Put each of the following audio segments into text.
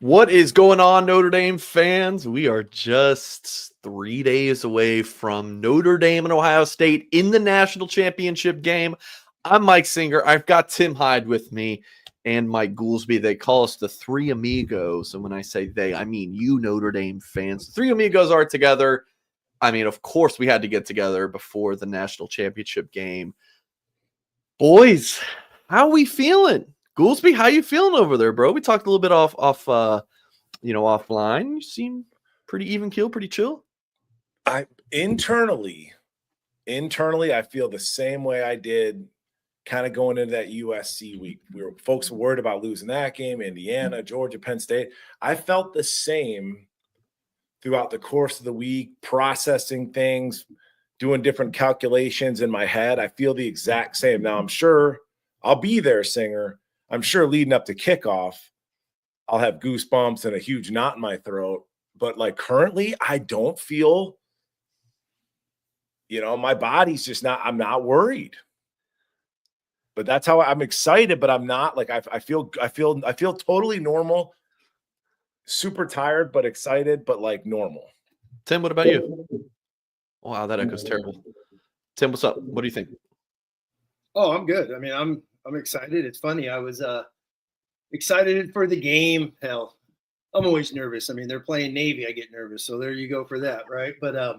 What is going on, Notre Dame fans? We are just 3 days away from Notre Dame and Ohio State in the national championship game. I'm Mike Singer. I've got Tim Hyde with me and Mike Goolsby. They call us the Three Amigos. And when I say they, I mean you, Notre Dame fans. The Three Amigos are together. I mean, of course, we had to get together before the national championship game. Boys, how we feeling? Goolsby, how you feeling over there, bro? We talked a little bit offline. You seem pretty even keel, pretty chill. Internally, I feel the same way I did kind of going into that USC week. Folks were worried about losing that game, Indiana, Georgia, Penn State. I felt the same throughout the course of the week, processing things, doing different calculations in my head. I feel the exact same. Now, I'm sure I'll be there, Singer. I'm sure leading up to kickoff, I'll have goosebumps and a huge knot in my throat. But like currently, I don't feel, my body's just not, I'm not worried. But that's how I'm excited, but I'm not like, I feel totally normal, super tired, but excited, but like normal. Tim, what about you? Wow, that echo's terrible. Tim, what's up? What do you think? Oh, I'm good. I mean, I'm excited. It's funny. I was excited for the game. Hell, I'm always nervous. I mean, they're playing Navy. I get nervous. So there you go for that, right? But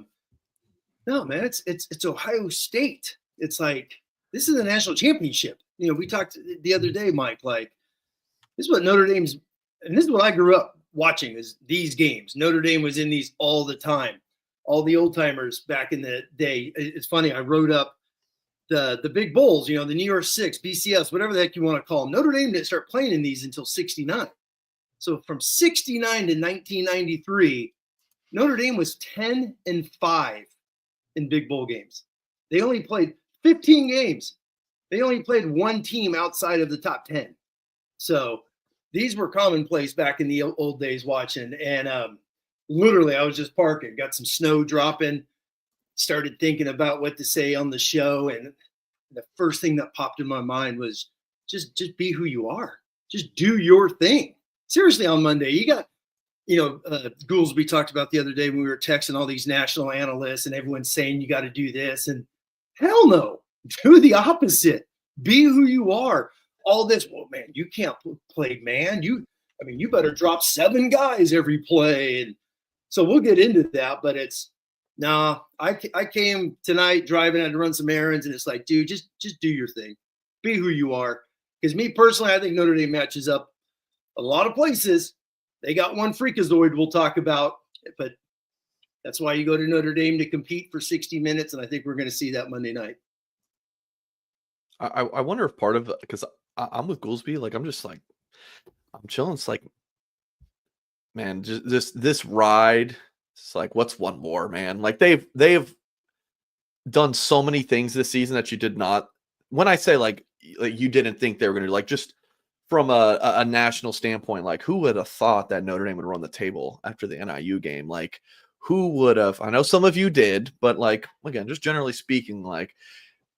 no, man, it's Ohio State. It's like this is the national championship. We talked the other day, Mike. Like this is what Notre Dame's, and this is what I grew up watching. Is these games? Notre Dame was in these all the time. All the old timers back in the day. It's funny. I wrote up the big bowls, the New York Six, BCS, whatever the heck you want to call them. Notre Dame didn't start playing in these until 69. So from 69 to 1993, Notre Dame was 10-5 in big bowl games. They only played 15 games. They only played one team outside of the top 10. So these were commonplace back in the old days watching. And literally, I was just parking, got some snow dropping, started thinking about what to say on the show. And the first thing that popped in my mind was just be who you are. Just do your thing. Seriously, on Monday, you got, Goolsby talked about the other day when we were texting all these national analysts and everyone's saying you got to do this. And hell no, do the opposite. Be who you are. All this, well, man, you can't play man. You better drop 7 guys every play. And so we'll get into that, but I came tonight driving, I had to run some errands, and it's like, dude, just do your thing. Be who you are. Because me personally, I think Notre Dame matches up a lot of places. They got one freakazoid we'll talk about, but that's why you go to Notre Dame to compete for 60 minutes, and I think we're going to see that Monday night. I wonder if part of it, because I'm with Goolsby, like I'm just like, I'm chilling. It's like, man, just this ride. It's like, what's one more, man? Like they've done so many things this season that you did not. When I say like you didn't think they were going to do, like just from a national standpoint, like who would have thought that Notre Dame would run the table after the NIU game? Like who would have? I know some of you did, but like again, just generally speaking, like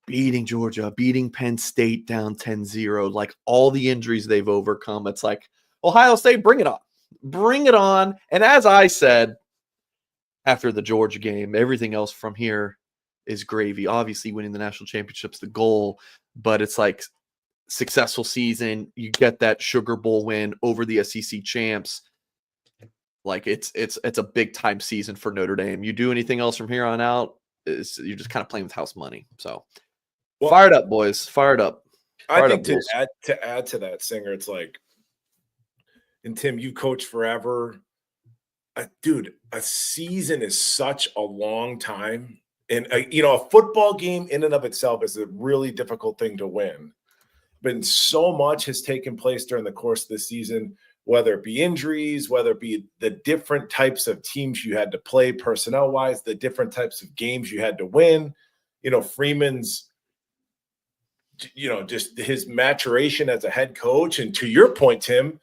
beating Georgia, beating Penn State down 10-0, like all the injuries they've overcome. It's like Ohio State, bring it on. Bring it on. And as I said, after the Georgia game, everything else from here is gravy. Obviously, winning the national championship's the goal, but it's like successful season. You get that Sugar Bowl win over the SEC champs. Like it's a big time season for Notre Dame. You do anything else from here on out, you're just kind of playing with house money. So fired up, boys. Fired up. I think to add to that, Singer, it's like, and Tim, you coach forever. Dude, a season is such a long time. And, a football game in and of itself is a really difficult thing to win. But so much has taken place during the course of the season, whether it be injuries, whether it be the different types of teams you had to play personnel-wise, the different types of games you had to win. Freeman's, just his maturation as a head coach. And to your point, Tim,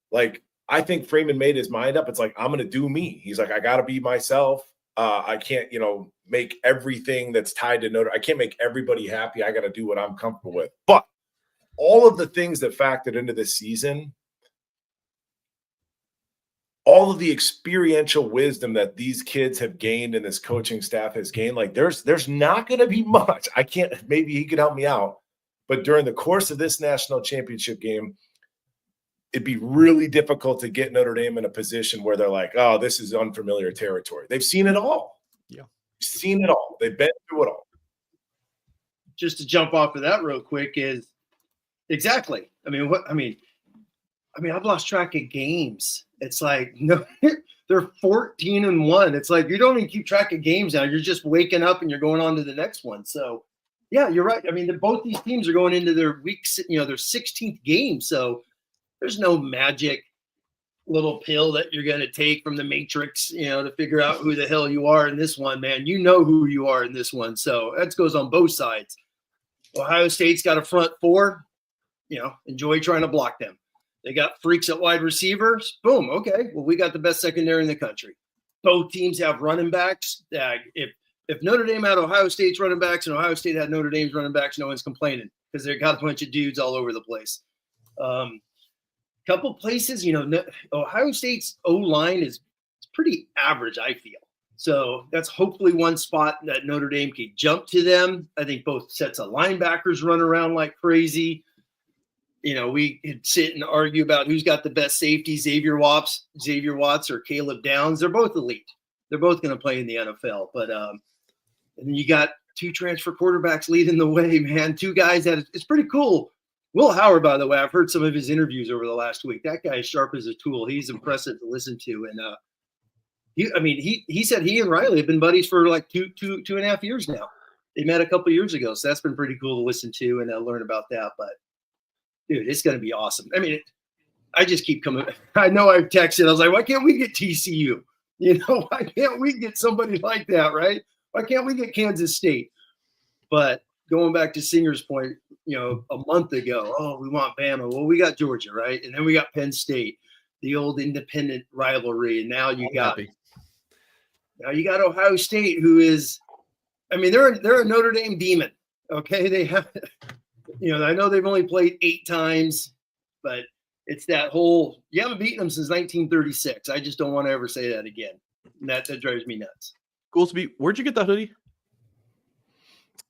like, I think Freeman made his mind up. It's like, I'm going to do me. He's like, I got to be myself. I can't, make everything that's tied to Notre. I can't make everybody happy. I got to do what I'm comfortable with. But all of the things that factored into this season, all of the experiential wisdom that these kids have gained and this coaching staff has gained, like there's not going to be much. I can't, maybe he could help me out, but during the course of this national championship game, it'd be really difficult to get Notre Dame in a position where they're like, oh, this is unfamiliar territory. They've seen it all. Yeah. Seen it all. They've been through it all. Just to jump off of that real quick is exactly. I've lost track of games. It's like, no, they're 14-1. It's like you don't even keep track of games now. You're just waking up and you're going on to the next one. So, yeah, you're right. I mean, both these teams are going into their their 16th game. So there's no magic little pill that you're going to take from the Matrix, to figure out who the hell you are in this one, man. You know who you are in this one. So that goes on both sides. Ohio State's got a front four. Enjoy trying to block them. They got freaks at wide receivers. Boom. Okay. Well, we got the best secondary in the country. Both teams have running backs. If Notre Dame had Ohio State's running backs and Ohio State had Notre Dame's running backs, no one's complaining because they got a bunch of dudes all over the place. Couple places, Ohio State's O-line is pretty average, I feel. So that's hopefully one spot that Notre Dame could jump to them. I think both sets of linebackers run around like crazy. We could sit and argue about who's got the best safety, Xavier Watts or Caleb Downs. They're both elite. They're both going to play in the NFL. But and then you got two transfer quarterbacks leading the way, man. Two guys that it's pretty cool. Will Howard, by the way, I've heard some of his interviews over the last week. That guy is sharp as a tool. He's impressive to listen to. And he said he and Riley have been buddies for like two and a half years now. They met a couple years ago. So that's been pretty cool to listen to and learn about that. But dude, it's going to be awesome. I mean, I just keep coming. I know I've texted. I was like, why can't we get TCU? Why can't we get somebody like that, right? Why can't we get Kansas State? But going back to Singer's point, a month ago, oh, we want Bama. Well, we got Georgia, right? And then we got Penn State, the old independent rivalry. And now you got Ohio State, who is, they're a Notre Dame demon. Okay. They have, I know they've only played 8 times, but it's that whole, you haven't beaten them since 1936. I just don't want to ever say that again. And that drives me nuts. Goolsby, where'd you get that hoodie?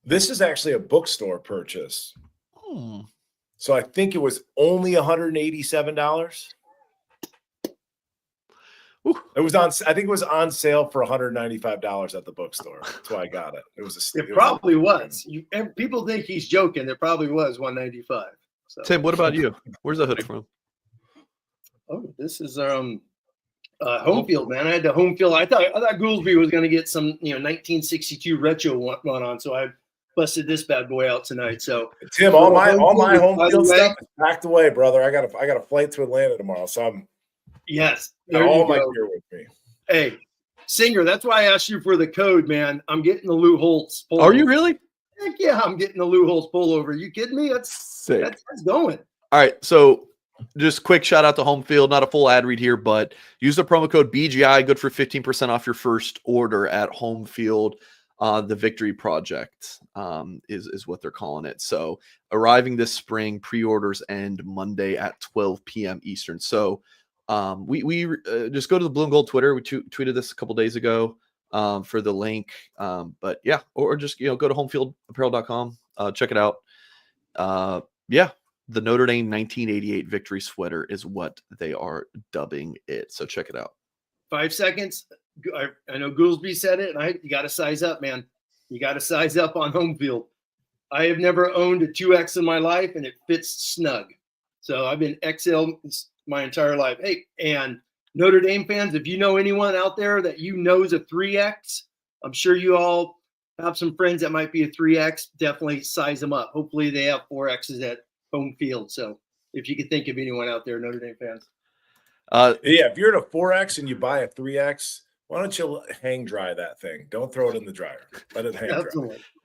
This is actually a bookstore purchase. So I think it was only $187. It was I think it was on sale for $195 at the bookstore. That's why I got it. It probably was. And people think he's joking. It probably was $195. So. Tim, what about you? Where's the hoodie from? Oh, this is home field, man. I had the home field. I thought Goolsby was going to get some 1962 retro one on, so I busted this bad boy out tonight. So Tim, all my home field stuff is packed away, brother. I got a flight to Atlanta tomorrow, so I'm got all my gear with me. Hey, Singer, that's why I asked you for the code, man. I'm getting the Lou Holtz pullover. Are you really? Heck yeah, I'm getting the Lou Holtz pullover. You kidding me? That's sick. That's going. All right, so just quick shout out to Home Field. Not a full ad read here, but use the promo code BGI, good for 15% off your first order at Home Field. The Victory Project is what they're calling it. So arriving this spring, pre-orders end Monday at 12 p.m. Eastern. So we just go to the Blue and Gold Twitter. We tweeted this a couple days ago for the link. But yeah, or just go to homefieldapparel.com. Check it out. The Notre Dame 1988 Victory sweater is what they are dubbing it. So check it out. 5 seconds. I know Goolsby said it, and you got to size up, man. You got to size up on Home Field. I have never owned a 2X in my life, and it fits snug. So I've been XL my entire life. Hey, and Notre Dame fans, if you know anyone out there that is a 3X, I'm sure you all have some friends that might be a 3X. Definitely size them up. Hopefully they have 4Xs at Home Field. So if you could think of anyone out there, Notre Dame fans. If you're at a 4X and you buy a 3X, why don't you hang dry that thing? Don't throw it in the dryer. Let it hang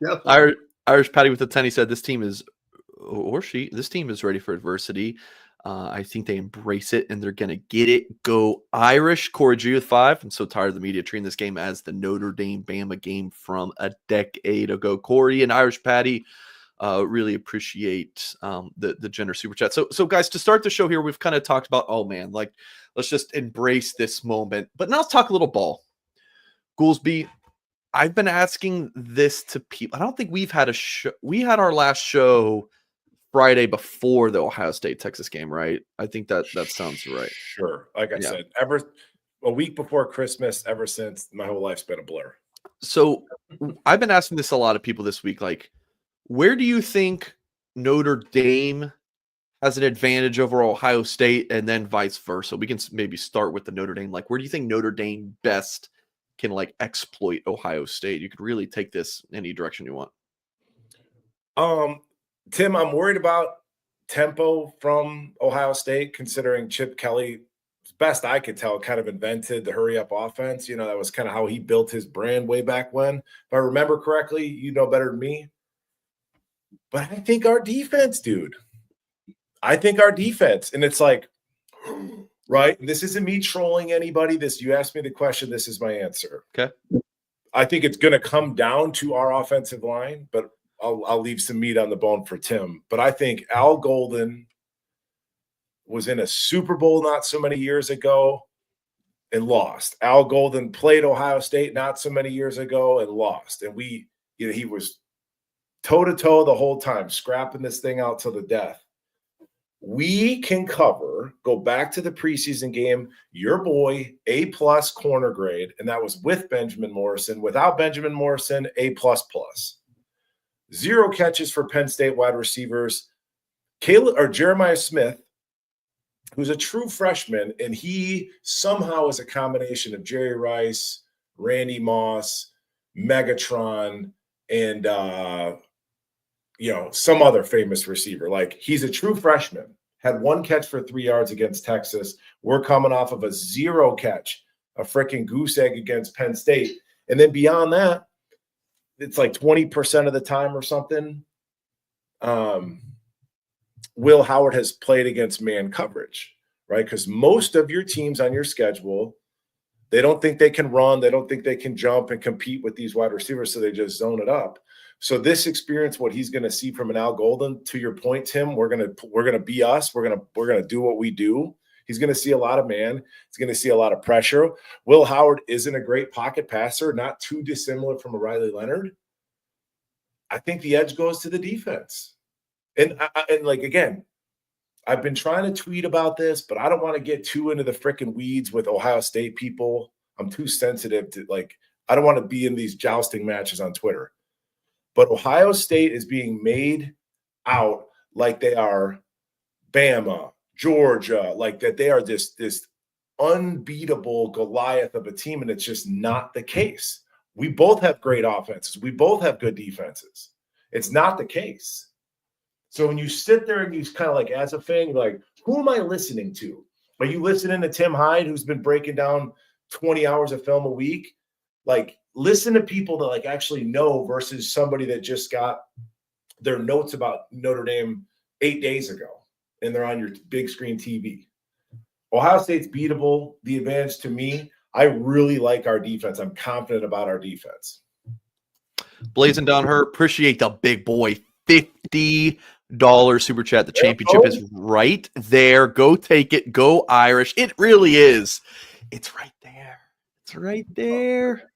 dry. Irish Patty with the 10, he said this team is ready for adversity. I think they embrace it and they're going to get it. Go Irish. Corey G with 5. I'm so tired of the media treating this game as the Notre Dame Bama game from a decade ago. Corey and Irish Patty Really appreciate the generous super chat. So guys, to start the show here, we've kind of talked about, oh man, like let's just embrace this moment. But now let's talk a little ball. Goolsby, I've been asking this to people. I don't think we've had a show. We had our last show Friday before the Ohio State Texas game, right? I think that sounds right. Sure. Like I said, a week before Christmas, ever since, my whole life's been a blur. So I've been asking this a lot of people this week, like, where do you think Notre Dame has an advantage over Ohio State, and then vice versa? We can maybe start with the Notre Dame. Like, where do you think Notre Dame best can like exploit Ohio State? You could really take this any direction you want. Tim, I'm worried about tempo from Ohio State, considering Chip Kelly, best I could tell, kind of invented the hurry up offense. You know, that was kind of how he built his brand way back when. If I remember correctly, you know better than me. But I think our defense, dude. I think our defense. And it's like, right? This isn't me trolling anybody. You asked me the question. This is my answer. Okay. I think it's going to come down to our offensive line, but I'll leave some meat on the bone for Tim. But I think Al Golden was in a Super Bowl not so many years ago and lost. Al Golden played Ohio State not so many years ago and lost. And he was toe-to-toe the whole time, scrapping this thing out to the death. We can cover, go back to the preseason game, your boy, A+ corner grade, and that was with Benjamin Morrison. Without Benjamin Morrison, A++. 0 catches for Penn State wide receivers. Jeremiah Smith, who's a true freshman, and he somehow is a combination of Jerry Rice, Randy Moss, Megatron, and some other famous receiver. Like, he's a true freshman. Had 1 catch for 3 yards against Texas. We're coming off of a 0 catch, a freaking goose egg against Penn State. And then beyond that, it's like 20% of the time or something. Will Howard has played against man coverage, right? Because most of your teams on your schedule, they don't think they can run. They don't think they can jump and compete with these wide receivers, so they just zone it up. So this experience, what he's going to see from an Al Golden, to your point, Tim, we're gonna be us. We're gonna do what we do. He's going to see a lot of man. He's going to see a lot of pressure. Will Howard isn't a great pocket passer, not too dissimilar from a Riley Leonard. I think the edge goes to the defense. And like, again, I've been trying to tweet about this, but I don't want to get too into the freaking weeds with Ohio State people. I'm too sensitive to, like, I don't want to be in these jousting matches on Twitter. But Ohio State is being made out like they are Bama, Georgia, like that they are this unbeatable Goliath of a team, and it's just not the case. We both have great offenses. We both have good defenses. It's not the case. So when you sit there and you kind of like, as a fan, you're like, who am I listening to? Are you listening to Tim Hyde, who's been breaking down 20 hours of film a week? Like, listen to people that like actually know versus somebody that just got their notes about Notre Dame 8 days ago and they're on your big screen TV. Ohio State's beatable. The advantage to me, I really like our defense. I'm confident about our defense. Blazing down her, appreciate the big boy $50 super chat. The championship is right there. Go take it. Go Irish. It really is. It's right there. It's right there.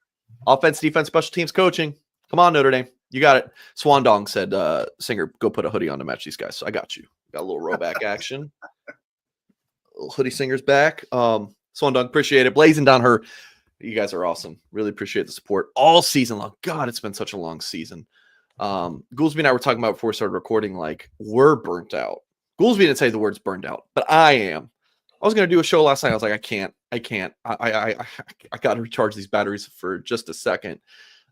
Offense, defense, special teams, coaching. Come on, Notre Dame. You got it. Swan Dong said, Singer, go put a hoodie on to match these guys. So I got you. Got a little rowback action. Little hoodie Singer's back. Swan Dong, appreciate it. Blazing down her. You guys are awesome. Really appreciate the support all season long. God, it's been such a long season. Goolsby and I were talking about before we started recording, like, we're burnt out. Goolsby didn't say the words burned out, but I am. I was going to do a show last night. I was like, I can't. I got to recharge these batteries for just a second.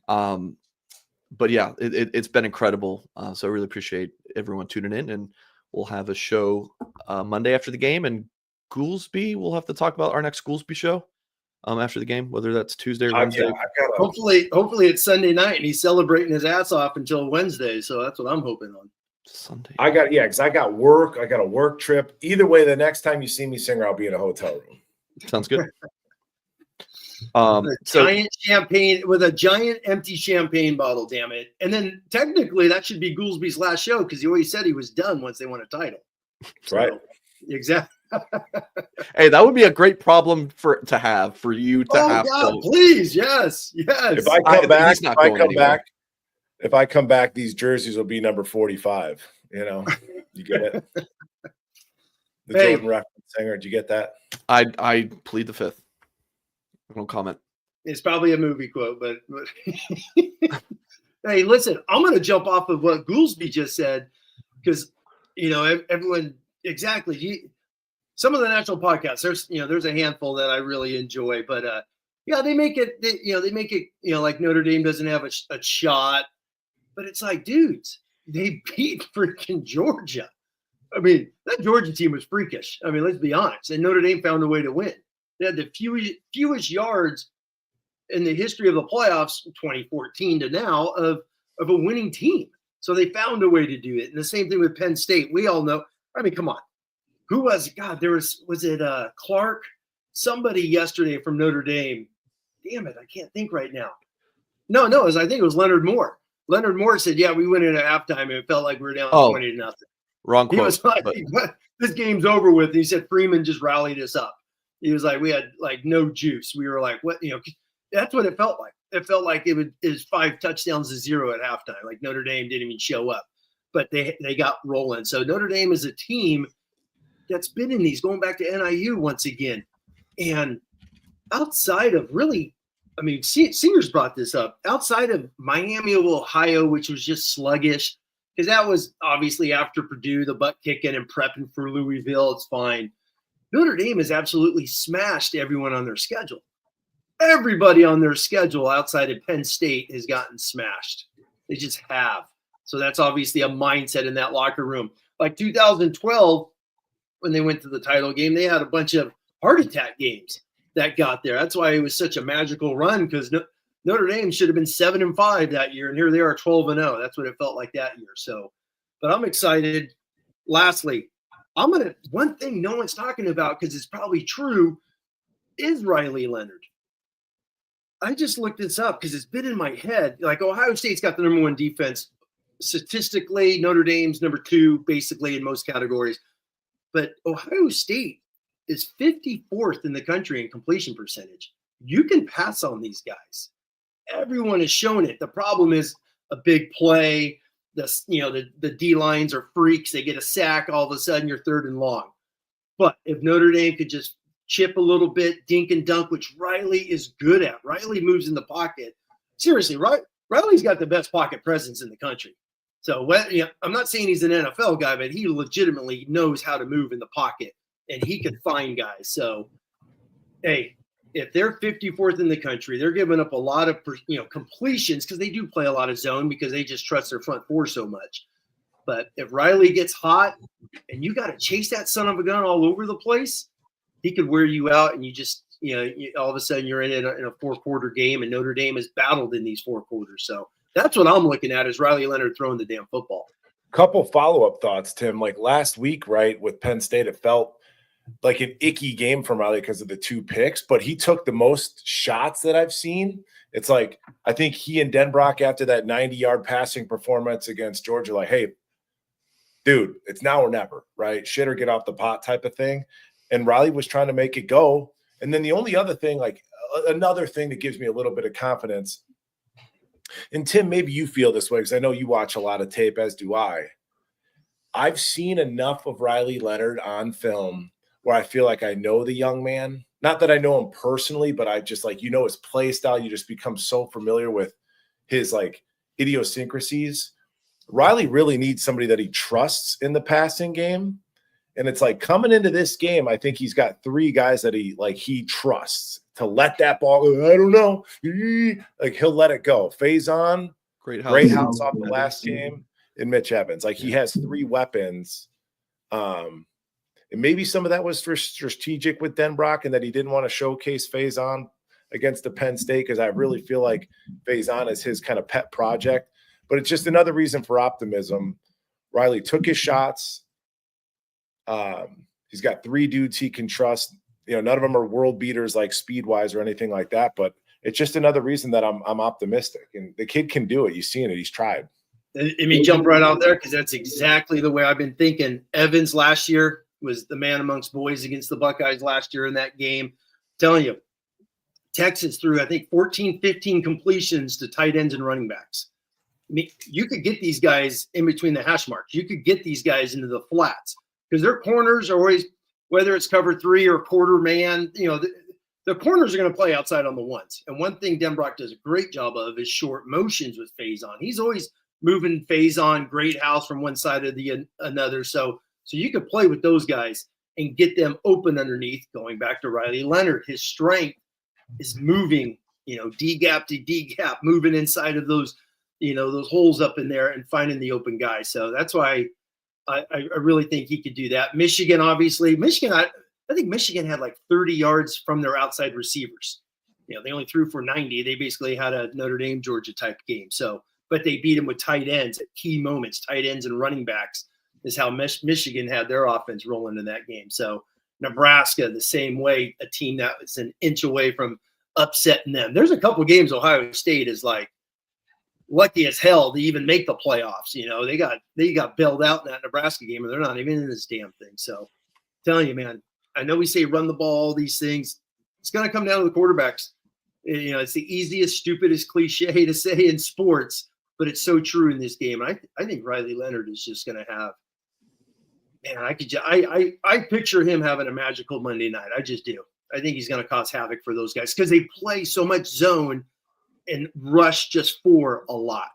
But yeah, it's been incredible. So I really appreciate everyone tuning in, and we'll have a show Monday after the game. And Goolsby, we'll have to talk about our next Goolsby show after the game, whether that's Tuesday or Wednesday. Hopefully it's Sunday night and he's celebrating his ass off until Wednesday. So that's what I'm hoping on. Sunday. Because I got work. I got a work trip. Either way, the next time you see me, Singer, I'll be in a hotel room. Sounds good. Giant champagne with a giant empty champagne bottle, damn it. And then technically that should be Goolsby's last show because he always said he was done once they won a title. Right. Exactly. Hey, that would be a great problem for you to have. God, please. Yes. If I come back, these jerseys will be number 45. You know, you get it. The Jordan reference singer. Did you get that? I plead the fifth. I don't comment. It's probably a movie quote, but hey, listen, I'm going to jump off of what Goolsby just said because, everyone exactly. Some of the national podcasts, there's a handful that I really enjoy, but they make it, like Notre Dame doesn't have a shot, but it's like, dudes, they beat freaking Georgia. I mean, that Georgia team was freakish. I mean, let's be honest. And Notre Dame found a way to win. They had the fewest yards in the history of the playoffs, 2014 to now, of a winning team. So they found a way to do it. And the same thing with Penn State. We all know. I mean, come on. Who was? God, was it Clark? Somebody yesterday from Notre Dame. Damn it, I can't think right now. No, I think it was Leonard Moore. Leonard Moore said, "Yeah, we went in at halftime and it felt like we were down 20-0." Wrong quote. He was like, "This game's over with." He said Freeman just rallied us up. He was like, "We had like no juice." We were like, "What?" That's what it felt like. It felt like it was 5 touchdowns to 0 at halftime. Like Notre Dame didn't even show up, but they got rolling. So Notre Dame is a team that's been in these, going back to NIU once again, and outside of really, I mean, Singers brought this up. Outside of Miami of Ohio, which was just sluggish, because that was obviously after Purdue, the butt kicking and prepping for Louisville. It's fine. Notre Dame has absolutely smashed everyone on their schedule. Everybody on their schedule outside of Penn State has gotten smashed. They just have. So that's obviously a mindset in that locker room. Like 2012, when they went to the title game, they had a bunch of heart attack games that got there. That's why it was such a magical run, because Notre Dame should have been 7-5 that year, and here they are 12-0. That's what it felt like that year. So, but I'm excited. Lastly, one thing no one's talking about, because it's probably true, is Riley Leonard. I just looked this up because it's been in my head. Like, Ohio State's got the number 1 defense. Statistically, Notre Dame's number 2, basically, in most categories. But Ohio State is 54th in the country in completion percentage. You can pass on these guys. Everyone has shown it. The problem is a big play. The D lines are freaks. They get a sack. All of a sudden, you're 3rd and long. But if Notre Dame could just chip a little bit, dink and dunk, which Riley is good at. Riley moves in the pocket. Seriously, Riley's got the best pocket presence in the country. So I'm not saying he's an NFL guy, but he legitimately knows how to move in the pocket, and he can find guys. So, hey, if they're 54th in the country, they're giving up a lot of completions, because they do play a lot of zone because they just trust their front 4 so much. But if Riley gets hot and you got to chase that son of a gun all over the place, he could wear you out, and you just all of a sudden you're in a 4-quarter game, and Notre Dame has battled in these 4 quarters. So that's what I'm looking at, is Riley Leonard throwing the damn football. Couple follow-up thoughts, Tim. Like last week, right, with Penn State, it felt like an icky game for Riley because of the 2 picks, but he took the most shots that I've seen. It's like, I think he and Denbrock, after that 90-yard passing performance against Georgia, like, hey, dude, it's now or never, right? Shit or get off the pot type of thing. And Riley was trying to make it go. And then the only other thing, like another thing that gives me a little bit of confidence, and Tim, maybe you feel this way because I know you watch a lot of tape, as do I. I've seen enough of Riley Leonard on film where I feel like I know the young man. Not that I know him personally, but I just his play style. You just become so familiar with his idiosyncrasies. Riley really needs somebody that he trusts in the passing game. And it's like, coming into this game, I think he's got 3 guys that he trusts to let that ball go. I don't know. Like, he'll let it go. Faison, great house off the last game, and Mitch Evans. Like, he has 3 weapons. And maybe some of that was strategic with Denbrock, and that he didn't want to showcase Faison against the Penn State, because I really feel like Faison is his kind of pet project. But it's just another reason for optimism. Riley took his shots. He's got 3 dudes he can trust none of them are world beaters like speed wise or anything like that, but it's just another reason that I'm optimistic. And the kid can do it. You've seen it. He's tried. Let me jump right out there because that's exactly the way I've been thinking. Evans last year was the man amongst boys against the Buckeyes last year in that game. I'm telling you, Texas threw, I think, 14, 15 completions to tight ends and running backs. I mean, you could get these guys in between the hash marks. You could get these guys into the flats because their corners are always, whether it's cover 3 or quarter man, the corners are going to play outside on the ones. And one thing Denbrock does a great job of is short motions with Faison. He's always moving Faison, Great House from one side to the another. So you could play with those guys and get them open underneath. Going back to Riley Leonard, his strength is moving, D gap to D gap, moving inside of those, those holes up in there and finding the open guy. So that's why I really think he could do that. Michigan, obviously, I think Michigan had like 30 yards from their outside receivers. They only threw for 90. They basically had a Notre Dame, Georgia type game. So, but they beat them with tight ends at key moments. Tight ends and running backs is how Michigan had their offense rolling in that game. So Nebraska, the same way, a team that was an inch away from upsetting them. There's a couple games Ohio State is like lucky as hell to even make the playoffs. They got bailed out in that Nebraska game, and they're not even in this damn thing. So I'm telling you, man, I know we say run the ball, all these things. It's going to come down to the quarterbacks. It's the easiest, stupidest cliche to say in sports, but it's so true in this game. I think Riley Leonard is just going to have, man, I picture him having a magical Monday night. I just do. I think he's going to cause havoc for those guys because they play so much zone and rush just for a lot.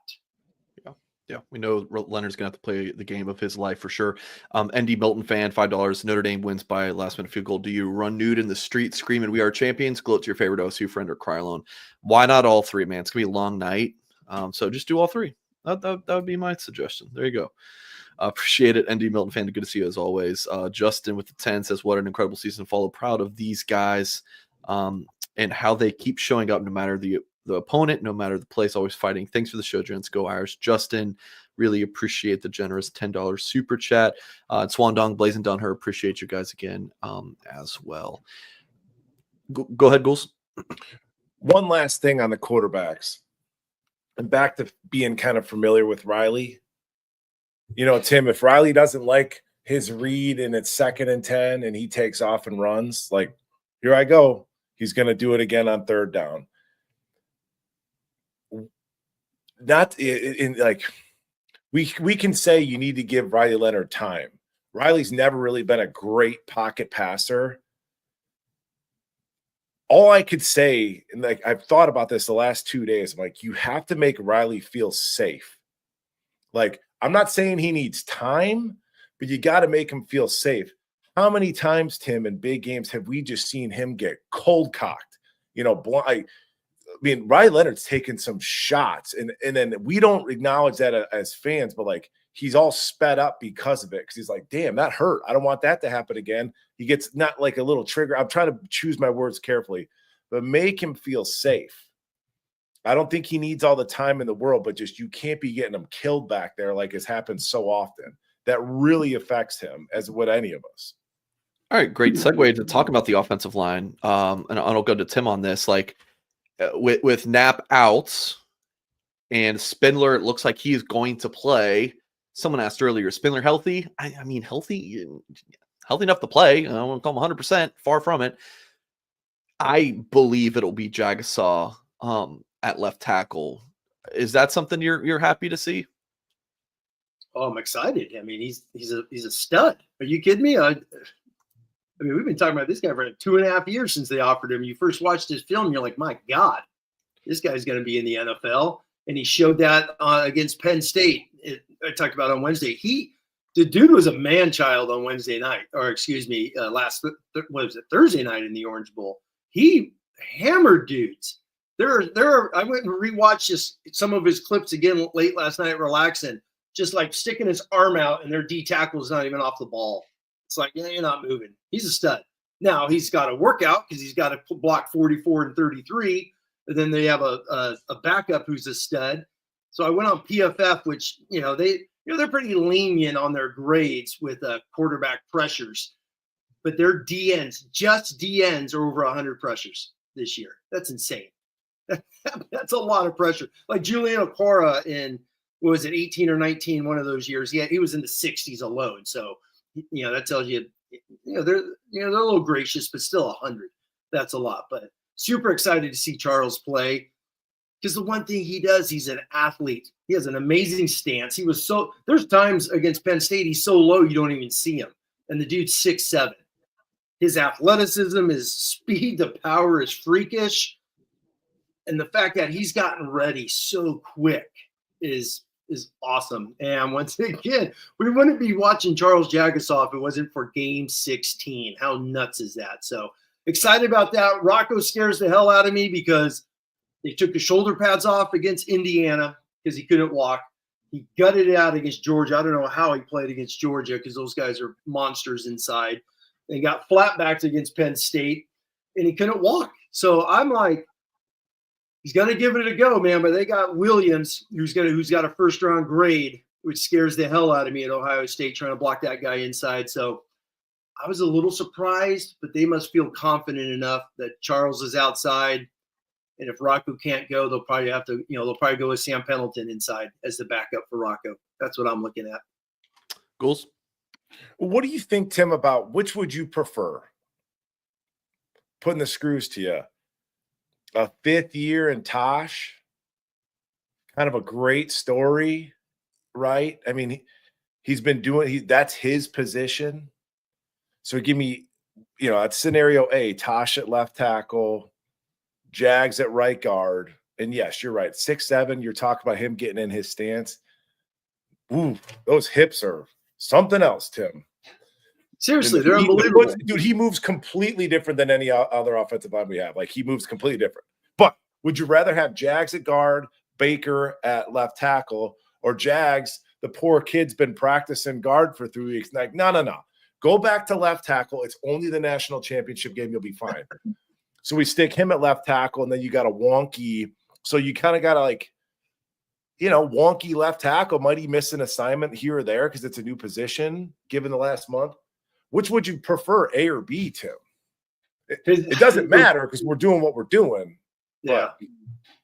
Yeah, we know Leonard's going to have to play the game of his life for sure. ND Milton fan, $5. Notre Dame wins by last minute field goal. Do you run nude in the street screaming, "We are champions"? Gloat to your favorite OSU friend or cry alone. Why not all three, man? It's going to be a long night. So just do all three. That would be my suggestion. There you go. Appreciate it. ND Milton fan, good to see you as always. Justin with the 10 says, what an incredible season. Follow, proud of these guys and how they keep showing up no matter the opponent, no matter the place, always fighting. Thanks for the show, gents. Go Irish. Justin, really appreciate the generous $10 super chat. Swan Dong, Blazing Down Her, appreciate you guys again as well. Go ahead, Ghouls. One last thing on the quarterbacks. And back to being kind of familiar with Riley. Tim, if Riley doesn't like his read and it's 2nd and 10 and he takes off and runs, like, here I go. He's going to do it again on 3rd down. Not in like we can say you need to give Riley Leonard time. Riley's never really been a great pocket passer. All I could say, and like I've thought about this the last 2 days, I'm like, you have to make Riley feel safe. Like, I'm not saying he needs time, but you got to make him feel safe. How many times, Tim, in big games have we just seen him get cold cocked? Blind. I mean, Riley Leonard's taken some shots, and then we don't acknowledge that as fans, but like he's all sped up because of it because he's like, damn, that hurt. I don't want that to happen again. He gets not like a little trigger. I'm trying to choose my words carefully, but make him feel safe. I don't think he needs all the time in the world, but just you can't be getting him killed back there like has happened so often. That really affects him, as would any of us. All right, great segue to talk about the offensive line. And I'll go to Tim on this. Like, with Knapp out and Spindler, it looks like he is going to play. Someone asked earlier, Spindler healthy? I mean, healthy enough to play. I don't want to call him 100%, far from it. I believe it'll be Jagasaw at left tackle. Is that something you're happy to see? Oh, I'm excited. I mean, he's a stud. Are you kidding me? I mean, we've been talking about this guy for 2.5 years since they offered him. You first watched his film, you're like, my God, this guy's going to be in the NFL. And he showed that against Penn State. I talked about on Wednesday. The dude was a man-child on Wednesday night, or excuse me, Thursday night in the Orange Bowl. He hammered dudes. I went and rewatched some of his clips again late last night, relaxing, just like sticking his arm out, and their D tackle is not even off the ball. It's like, yeah, you're not moving. He's a stud. Now he's got to work out because he's got to block 44 and 33. And then they have a backup who's a stud. So I went on PFF, which they're pretty lenient on their grades with quarterback pressures. but their DNs, just DNs, are over 100 pressures this year. That's insane. That's a lot of pressure. Like Julian Okora in, what was it, 18 or 19, one of those years. He was in the 60s alone. So, that tells you, they're a little gracious, but still 100. That's a lot. But super excited to see Charles play, because the one thing he does, he's an athlete. He has an amazing stance. There's times against Penn State, he's so low you don't even see him. And the dude's 6'7". His athleticism, his speed, the power is freakish. And the fact that he's gotten ready so quick is awesome. And once again, we wouldn't be watching Charles Jagasaw if it wasn't for game 16. How nuts is that? So excited about that. Rocco scares the hell out of me because they took the shoulder pads off against Indiana because he couldn't walk. He gutted it out against Georgia. I don't know how he played against Georgia because those guys are monsters inside. They got flatbacks against Penn State, and he couldn't walk. So I'm like, he's going to give it a go, man. But they got Williams, who's got a first-round grade, which scares the hell out of me at Ohio State, trying to block that guy inside. So I was a little surprised, but they must feel confident enough that Charles is outside. And if Rocco can't go, they'll probably have to, they'll probably go with Sam Pendleton inside as the backup for Rocco. That's what I'm looking at. Goals. What do you think, Tim, about which would you prefer? Putting the screws to you. A 5th year in Tosh, kind of a great story, right? I mean, he's been that's his position. So give me, at scenario A, Tosh at left tackle, Jags at right guard. And yes, you're right. 6'7", you're talking about him getting in his stance. Ooh, those hips are something else, Tim. Seriously, they're unbelievable. Dude, he moves completely different than any other offensive line we have. Like, he moves completely different. But would you rather have Jags at guard, Baker at left tackle, or Jags, the poor kid's been practicing guard for 3 weeks? Like, no. Go back to left tackle. It's only the national championship game. You'll be fine. So we stick him at left tackle, and then you got a wonky. So you kind of got to, wonky left tackle. Might he miss an assignment here or there because it's a new position given the last month? Which would you prefer, A or B, Tim? It doesn't matter because we're doing what we're doing. Yeah.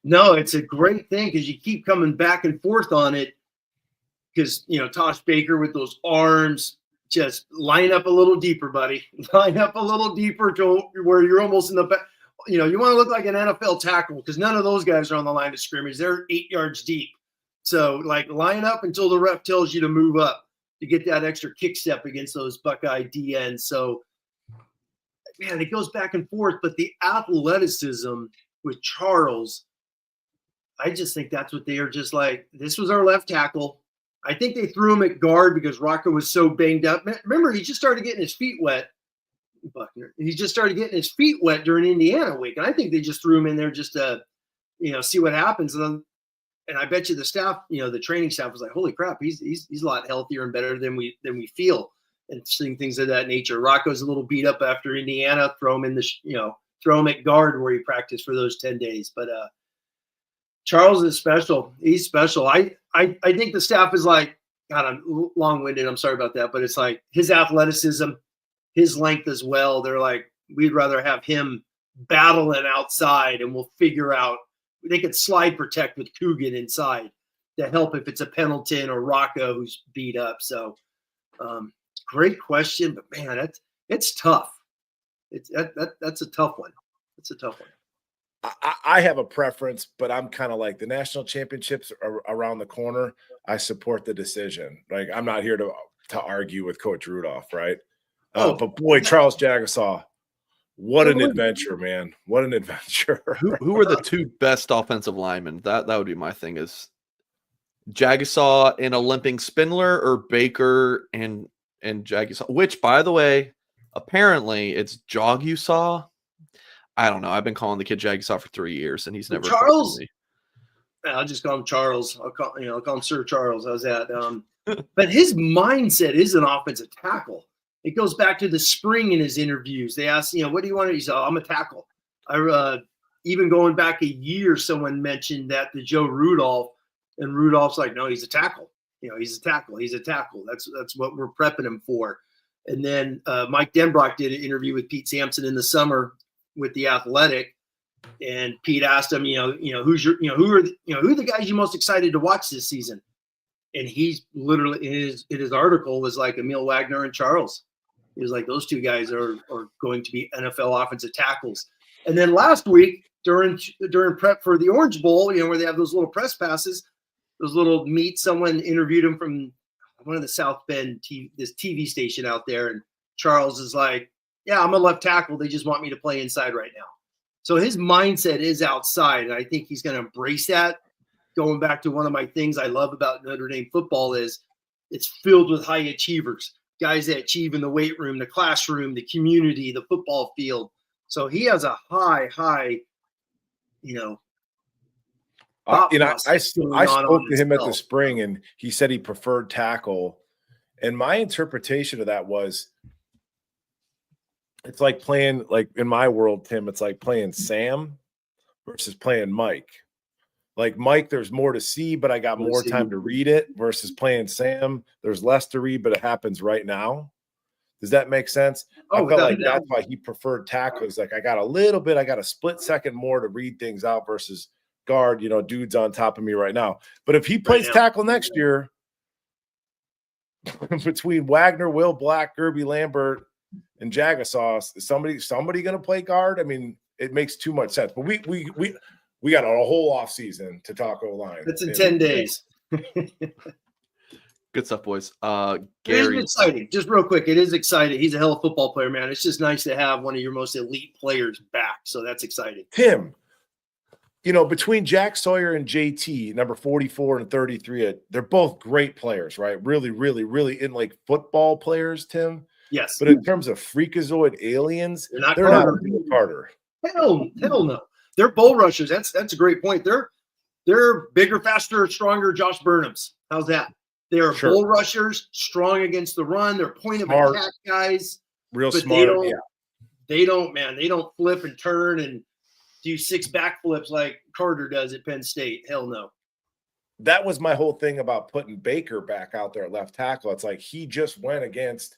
No, it's a great thing because you keep coming back and forth on it because, Tosh Baker with those arms, just line up a little deeper, buddy. Line up a little deeper to where you're almost in the back. You want to look like an NFL tackle because none of those guys are on the line of scrimmage. They're 8 yards deep. So, line up until the ref tells you to move up to get that extra kick step against those Buckeye DNs. So, man, it goes back and forth. But the athleticism with Charles, I just think that's what they are just like. This was our left tackle. I think they threw him at guard because Rocco was so banged up. Remember, he just started getting his feet wet. Buckner. He just started getting his feet wet during Indiana week. And I think they just threw him in there just to, see what happens. And I bet you the staff, the training staff was like, holy crap, he's a lot healthier and better than we feel, and seeing things of that nature. Rocco's a little beat up after Indiana. Throw him at guard where he practiced for those 10 days. But Charles is special. He's special. I think the staff is like, God, I'm long-winded. I'm sorry about that. But it's like his athleticism, his length as well. They're like, we'd rather have him battling outside, and we'll figure out. They could slide protect with Coogan inside to help if it's a Pendleton or Rocco who's beat up. So great question, but man, it's tough. That's a tough one. It's a tough one. I have a preference, but I'm kind of like the national championships are around the corner. I support the decision. Like, I'm not here to argue with Coach Rudolph, right? But boy, Charles Jagasaw, what an adventure, man. What an adventure. Who are the 2 best offensive linemen? That would be my thing, is Jagasaw and a limping Spindler, or Baker and Jagasaw, which, by the way, apparently it's Jogusaw. I don't know. I've been calling the kid Jagasaw for 3 years, and he's never Charles. I'll just call him Charles. I'll call him Sir Charles. How's that? But his mindset is an offensive tackle. It goes back to the spring in his interviews. They asked, what do you want? He said, I'm a tackle. Even going back a year, someone mentioned that to Joe Rudolph, and Rudolph's like, no, he's a tackle. He's a tackle. He's a tackle. That's what we're prepping him for. And then Mike Denbrock did an interview with Pete Sampson in the summer with The Athletic, and Pete asked him, who's your, who are the guys you most excited to watch this season? And he's literally in his article was like Emil Wagner and Charles. He was like, those two guys are going to be NFL offensive tackles. And then last week during prep for the Orange Bowl, where they have those little press passes, those little meets, someone interviewed him from one of the South Bend this TV station out there, and Charles is like, yeah, I'm a left tackle. They just want me to play inside right now. So his mindset is outside, and I think he's going to embrace that. Going back to one of my things I love about Notre Dame football is it's filled with high achievers, guys that achieve in the weight room, the classroom, the community, the football field. So he has a high, I spoke to him at the spring, and he said he preferred tackle. And my interpretation of that was, it's like playing, like in my world, Tim, it's like playing Sam versus playing Mike. Like Mike, there's more to see, but I got more time to read it, versus playing Sam. There's less to read, but it happens right now. Does that make sense? I felt like that's why he preferred tackle. He's like, I got a split second more to read things out versus guard, dude's on top of me right now. But if he plays tackle next year, between Wagner, Will Black, Gerby Lambert, and Jagasauce, is somebody going to play guard? I mean, it makes too much sense. But we got a whole off season to talk O-line. It's in 10 days. Good stuff, boys. Gary, It is exciting. Just real quick, it is exciting. He's a hell of a football player, man. It's just nice to have one of your most elite players back. So that's exciting. Tim, between Jack Sawyer and JT, number 44 and 33, they're both great players, right? Really, really, really in like football players, Tim. Yes. But in terms of freakazoid aliens, they're not Carter. Hell no. They're bull rushers. That's a great point. They're bigger, faster, stronger Josh Burnhams. How's that? They are bull rushers, strong against the run. They're point of attack guys. Real smart. They don't flip and turn and do 6 backflips like Carter does at Penn State. Hell no. That was my whole thing about putting Baker back out there at left tackle. It's like he just went against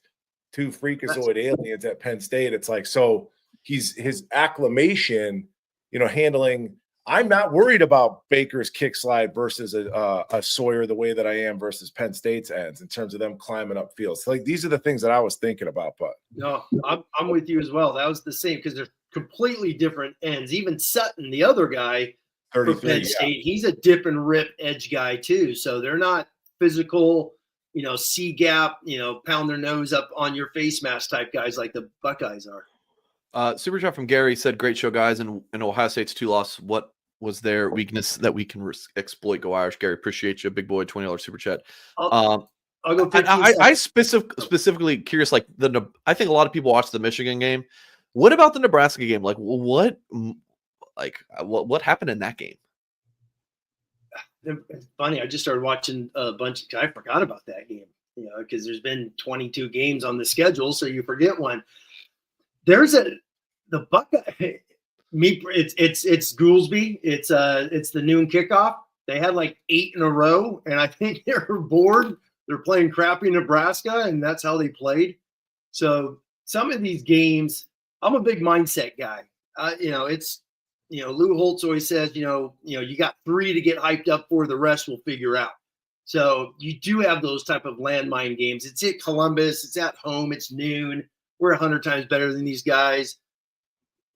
2 freakazoid aliens at Penn State. It's like, so his acclimation, handling. I'm not worried about Baker's kick slide versus a Sawyer the way that I am versus Penn State's ends in terms of them climbing up fields. So like these are the things that I was thinking about. But no, I'm with you as well. That was the same because they're completely different ends. Even Sutton, the other guy for Penn State, he's a dip and rip edge guy too. So they're not physical, C gap, pound their nose up on your face mask type guys like the Buckeyes are. Super chat from Gary said, "Great show, guys." And in Ohio State's 2 loss, what was their weakness that we can exploit? Go Irish, Gary. Appreciate you, big boy. $20 super chat. I'll go. I specifically curious. Like I think a lot of people watched the Michigan game. What about the Nebraska game? Like what happened in that game? It's funny. I just started watching a bunch. I forgot about that game. Because there's been 22 games on the schedule, so you forget one. There's the Buckeye. It's Goolsby. It's the noon kickoff. They had like 8 in a row, and I think they were bored. They're playing crappy Nebraska, and that's how they played. So some of these games, I'm a big mindset guy. Lou Holtz always says, you got 3 to get hyped up for. The rest we'll figure out. So you do have those type of landmine games. It's at Columbus. It's at home. It's noon. We're 100 times better than these guys.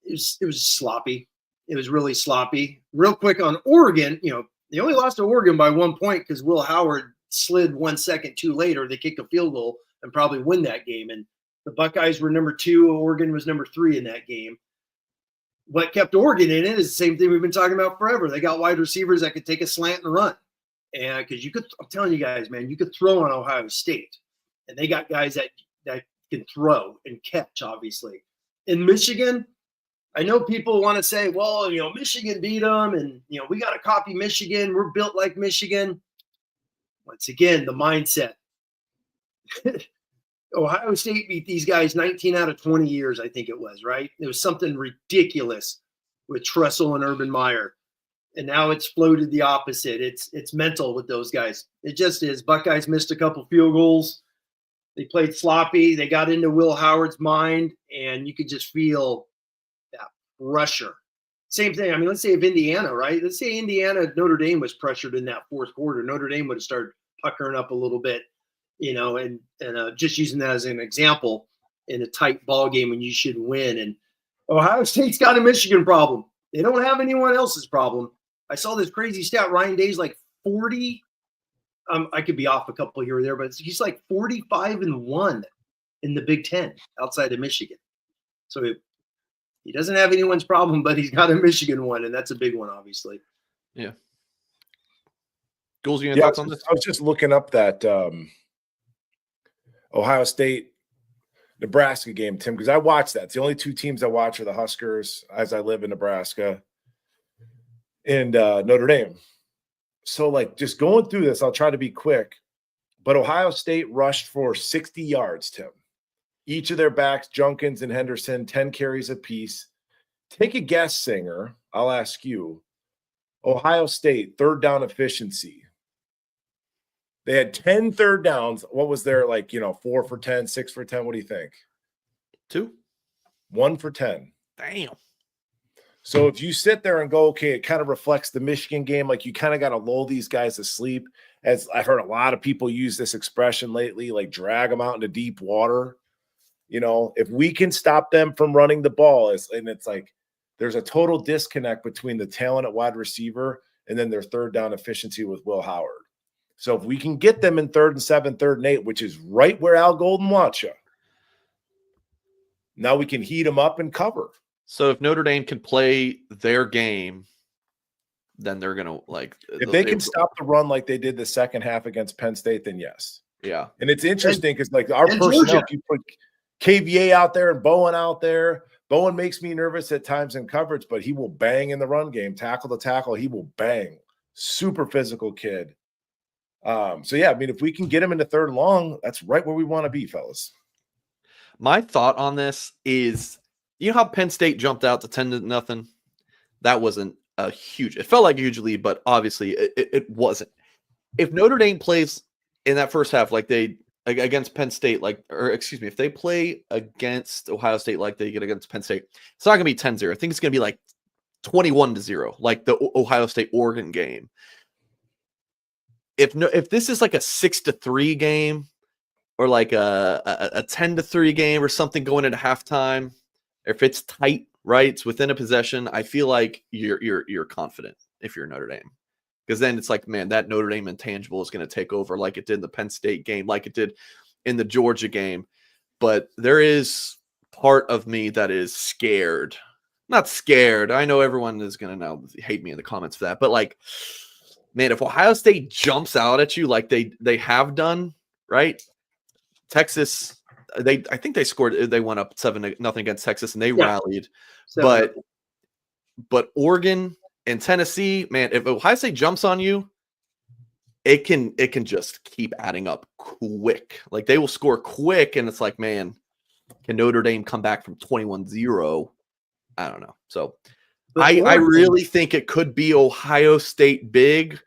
It was sloppy. It was really sloppy. Real quick on Oregon, they only lost to Oregon by 1 point because Will Howard slid 1 second too late, or they kick a field goal and probably win that game. And the Buckeyes were number 2. Oregon was number 3 in that game. What kept Oregon in it is the same thing we've been talking about forever. They got wide receivers that could take a slant and run. And because I'm telling you guys, man, you could throw on Ohio State. And they got guys that can throw and catch, obviously. In Michigan, I know people want to say, well, Michigan beat them, and, we got to copy Michigan. We're built like Michigan. Once again, the mindset. Ohio State beat these guys 19 out of 20 years, I think it was, right? It was something ridiculous with Tressel and Urban Meyer. And now it's floated the opposite. It's mental with those guys. It just is. Buckeyes missed a couple field goals. They played sloppy. They got into Will Howard's mind, and you could just feel that pressure. Same thing. I mean, let's say if Indiana, right? Let's say Notre Dame was pressured in that fourth quarter. Notre Dame would have started puckering up a little bit, and just using that as an example in a tight ball game when you should win. And Ohio State's got a Michigan problem. They don't have anyone else's problem. I saw this crazy stat. Ryan Day's like 40. I could be off a couple here or there, but he's like 45-1 in the Big Ten outside of Michigan. So he doesn't have anyone's problem, but he's got a Michigan one, and that's a big one, obviously. Yeah. Goals, you have thoughts on this? I was just looking up that Ohio State Nebraska game, Tim, because I watched that. It's the only two teams I watch are the Huskers, as I live in Nebraska, and Notre Dame. So, like, just going through this, I'll try to be quick. But Ohio State rushed for 60 yards, Tim. Each of their backs, Junkins and Henderson, 10 carries apiece. Take a guess, Singer. I'll ask you. Ohio State, third down efficiency. They had 10 third downs. What was their, 4 for 10, 6 for 10? What do you think? 2? 1 for 10. Damn. So if you sit there and go, okay, it kind of reflects the Michigan game, like you kind of got to lull these guys to sleep. As I've heard a lot of people use this expression lately, like drag them out into deep water. If we can stop them from running the ball, and it's like there's a total disconnect between the talent at wide receiver and then their third down efficiency with Will Howard. So if we can get them in 3rd and 7, 3rd and 8, which is right where Al Golden wants you, now we can heat them up and cover. So if Notre Dame can play their game, then they're going to if they can stop the run like they did the second half against Penn State, then yes. Yeah. And it's interesting because our personnel, if you put KVA out there and Bowen out there, Bowen makes me nervous at times in coverage, but he will bang in the run game. Tackle to tackle, he will bang. Super physical kid. If we can get him into 3rd and long, that's right where we want to be, fellas. My thought on this is, you know how Penn State jumped out to 10-0? That wasn't a huge – it felt like a huge lead, but obviously it wasn't. If Notre Dame plays in that first half against Penn State, if they play against Ohio State like they get against Penn State, it's not going to be 10-0. I think it's going to be like 21-0, like the Ohio State-Oregon game. If this is like a 6-3 game or like a 10-3 game or something going into halftime, if it's tight, right, it's within a possession, I feel like you're confident if you're Notre Dame. Because then it's like, man, that Notre Dame intangible is going to take over like it did in the Penn State game, like it did in the Georgia game. But there is part of me that is scared. Not scared. I know everyone is going to now hate me in the comments for that. But man, if Ohio State jumps out at you like they have done, right? Texas, I think they scored. They went up 7-0 against Texas, and they rallied. But Oregon and Tennessee, man, if Ohio State jumps on you, it can just keep adding up quick. Like they will score quick, and it's like, man, can Notre Dame come back from 21-0? I don't know. So I really think it could be Ohio State big,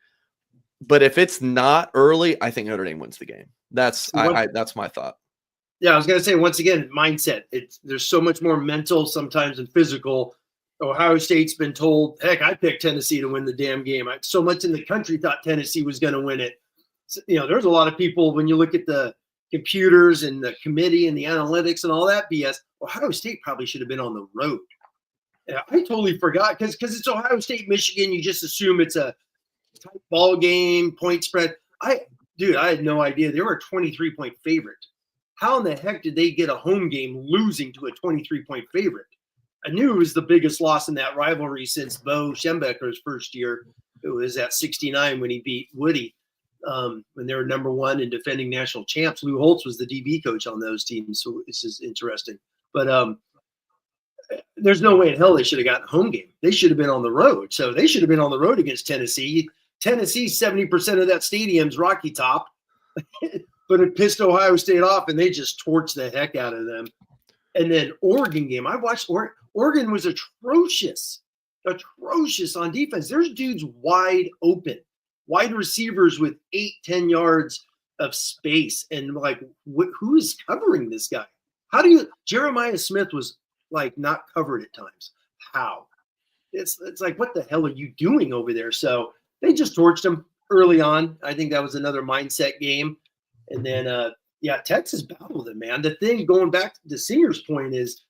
but if it's not early, I think Notre Dame wins the game. That's my thought. Yeah, I was going to say, once again, mindset. There's so much more mental sometimes than physical. Ohio State's been told, heck, I picked Tennessee to win the damn game. So much in the country thought Tennessee was going to win it. So, there's a lot of people, when you look at the computers and the committee and the analytics and all that BS, Ohio State probably should have been on the road. Yeah, I totally forgot because it's Ohio State, Michigan. You just assume it's a tight ball game, point spread. I had no idea. They were a 23-point favorite. How in the heck did they get a home game losing to a 23-point favorite? I knew it was the biggest loss in that rivalry since Bo Schembecker's first year. It was at 69 when he beat Woody when they were number 1 and defending national champs. Lou Holtz was the DB coach on those teams, so this is interesting. But there's no way in hell they should have gotten a home game. They should have been on the road. So they should have been on the road against Tennessee. Tennessee, 70% of that stadium's Rocky Top. But it pissed Ohio State off, and they just torched the heck out of them. And then Oregon game. I watched Oregon was atrocious on defense. There's dudes wide open, wide receivers with 8-10 yards of space and like who is covering this guy? Jeremiah Smith was like not covered at times. How? It's like, what the hell are you doing over there? So they just torched him early on. I think that was another mindset game. And then Texas battled it, man. The thing, going back to Singer's point, is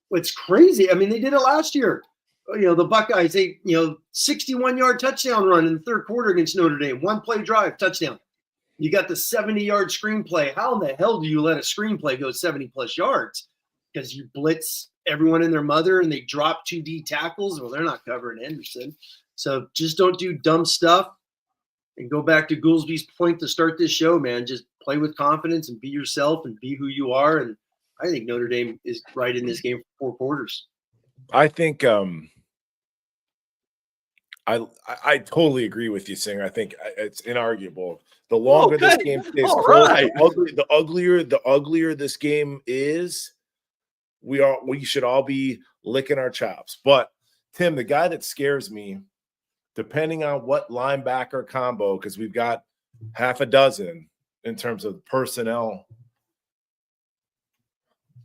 what's crazy. I mean, they did it last year. The Buckeyes, 61-yard touchdown run in the third quarter against Notre Dame. One play drive, touchdown. You got the 70-yard screenplay. How in the hell do you let a screenplay go 70-plus yards? Because you blitz everyone and their mother and they drop 2 D tackles. Well, they're not covering Henderson. So just don't do dumb stuff. And go back to Goolsby's point to start this show, man. Just play with confidence and be yourself and be who you are. And I think Notre Dame is right in this game for 4 quarters. I think I totally agree with you, Singer. I think it's inarguable. The longer this game stays close, right. the uglier this game is, we should all be licking our chops. But Tim, the guy that scares me, depending on what linebacker combo, because we've got half a dozen in terms of personnel.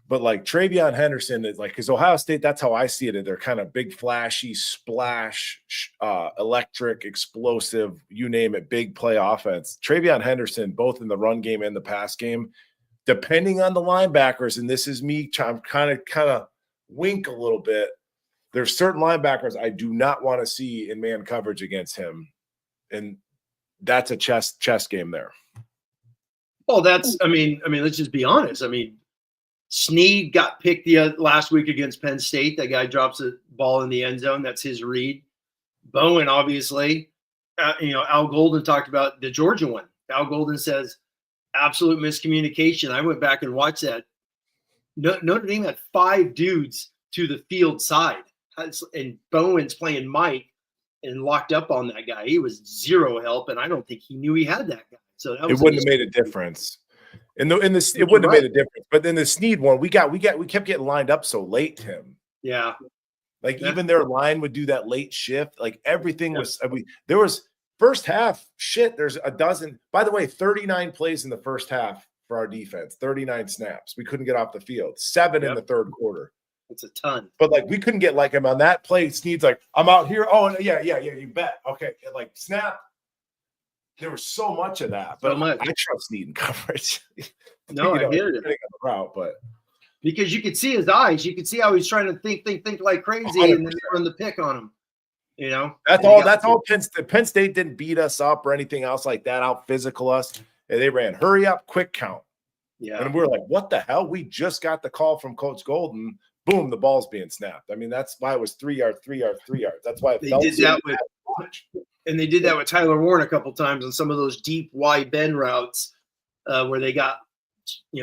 But like Travion Henderson is like, because Ohio State, that's how I see it. They're kind of big, flashy, splash, electric, explosive, you name it, big play offense. Travion Henderson, both in the run game and the pass game, depending on the linebackers, and this is me, I'm kind of wink a little bit. There's certain linebackers I do not want to see in man coverage against him, and that's a chess game there. Oh, let's just be honest. I mean, Snead got picked last week against Penn State. That guy drops a ball in the end zone. That's his read. Bowen, obviously. Al Golden talked about the Georgia one. Al Golden says, absolute miscommunication. I went back and watched that. Notre Dame had 5 dudes to the field side. And Bowen's playing Mike and locked up on that guy. He was 0 help, and I don't think he knew he had that guy. So that it wouldn't have made a difference. It wouldn't have made a difference. But in the Snead one, we kept getting lined up so late, Tim. Yeah. Even their line would do that late shift. Like everything was. There was first half shit. There's a dozen. By the way, 39 plays in the first half for our defense. 39 snaps. We couldn't get off the field. 7 in the third quarter. It's a ton. But like we couldn't get like him on that play. Snead's like, I'm out here. Oh yeah, you bet. Okay, like snap. There was so much of that, but I trust Snead in coverage. No, I hear it. Route, but because you could see his eyes, you could see how he's trying to think like crazy, 100%. And then run the pick on him. That's all. That's all. Penn State didn't beat us up or anything else like that. Out physical us, and they ran hurry up, quick count. Yeah, and we're like, what the hell? We just got the call from Coach Golden. Boom, the ball's being snapped. I mean, that's why it was 3 yards, 3 yards, 3 yards. That's why it felt did that with. And they did that with Tyler Warren a couple times on some of those deep wide bend routes where they got,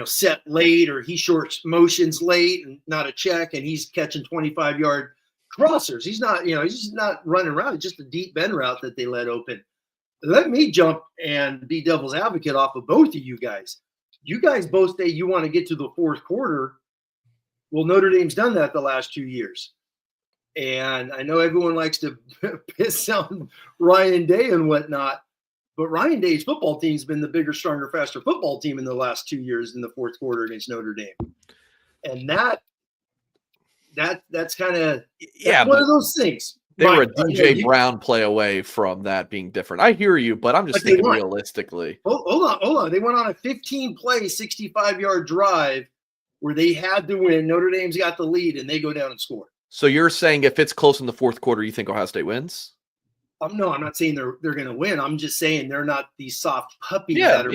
set late or he short motions late and not a check, and he's catching 25-yard crossers. He's not, he's just not running around. It's just a deep bend route that they let open. Let me jump and be devil's advocate off of both of you guys. You guys both say you want to get to the fourth quarter. Well, Notre Dame's done that the last 2 years. And I know everyone likes to piss on Ryan Day and whatnot, but Ryan Day's football team's been the bigger, stronger, faster football team in the last 2 years in the fourth quarter against Notre Dame. And that's kind of one of those things. They were a DJ Brown play away from that being different. I hear you, but I'm just thinking realistically. Hold on. They went on a 15-play, 65-yard drive where they had to win. Notre Dame's got the lead, and they go down and score. So you're saying if it's close in the fourth quarter, you think Ohio State wins? No, I'm not saying they're going to win. I'm just saying they're not these soft puppies that are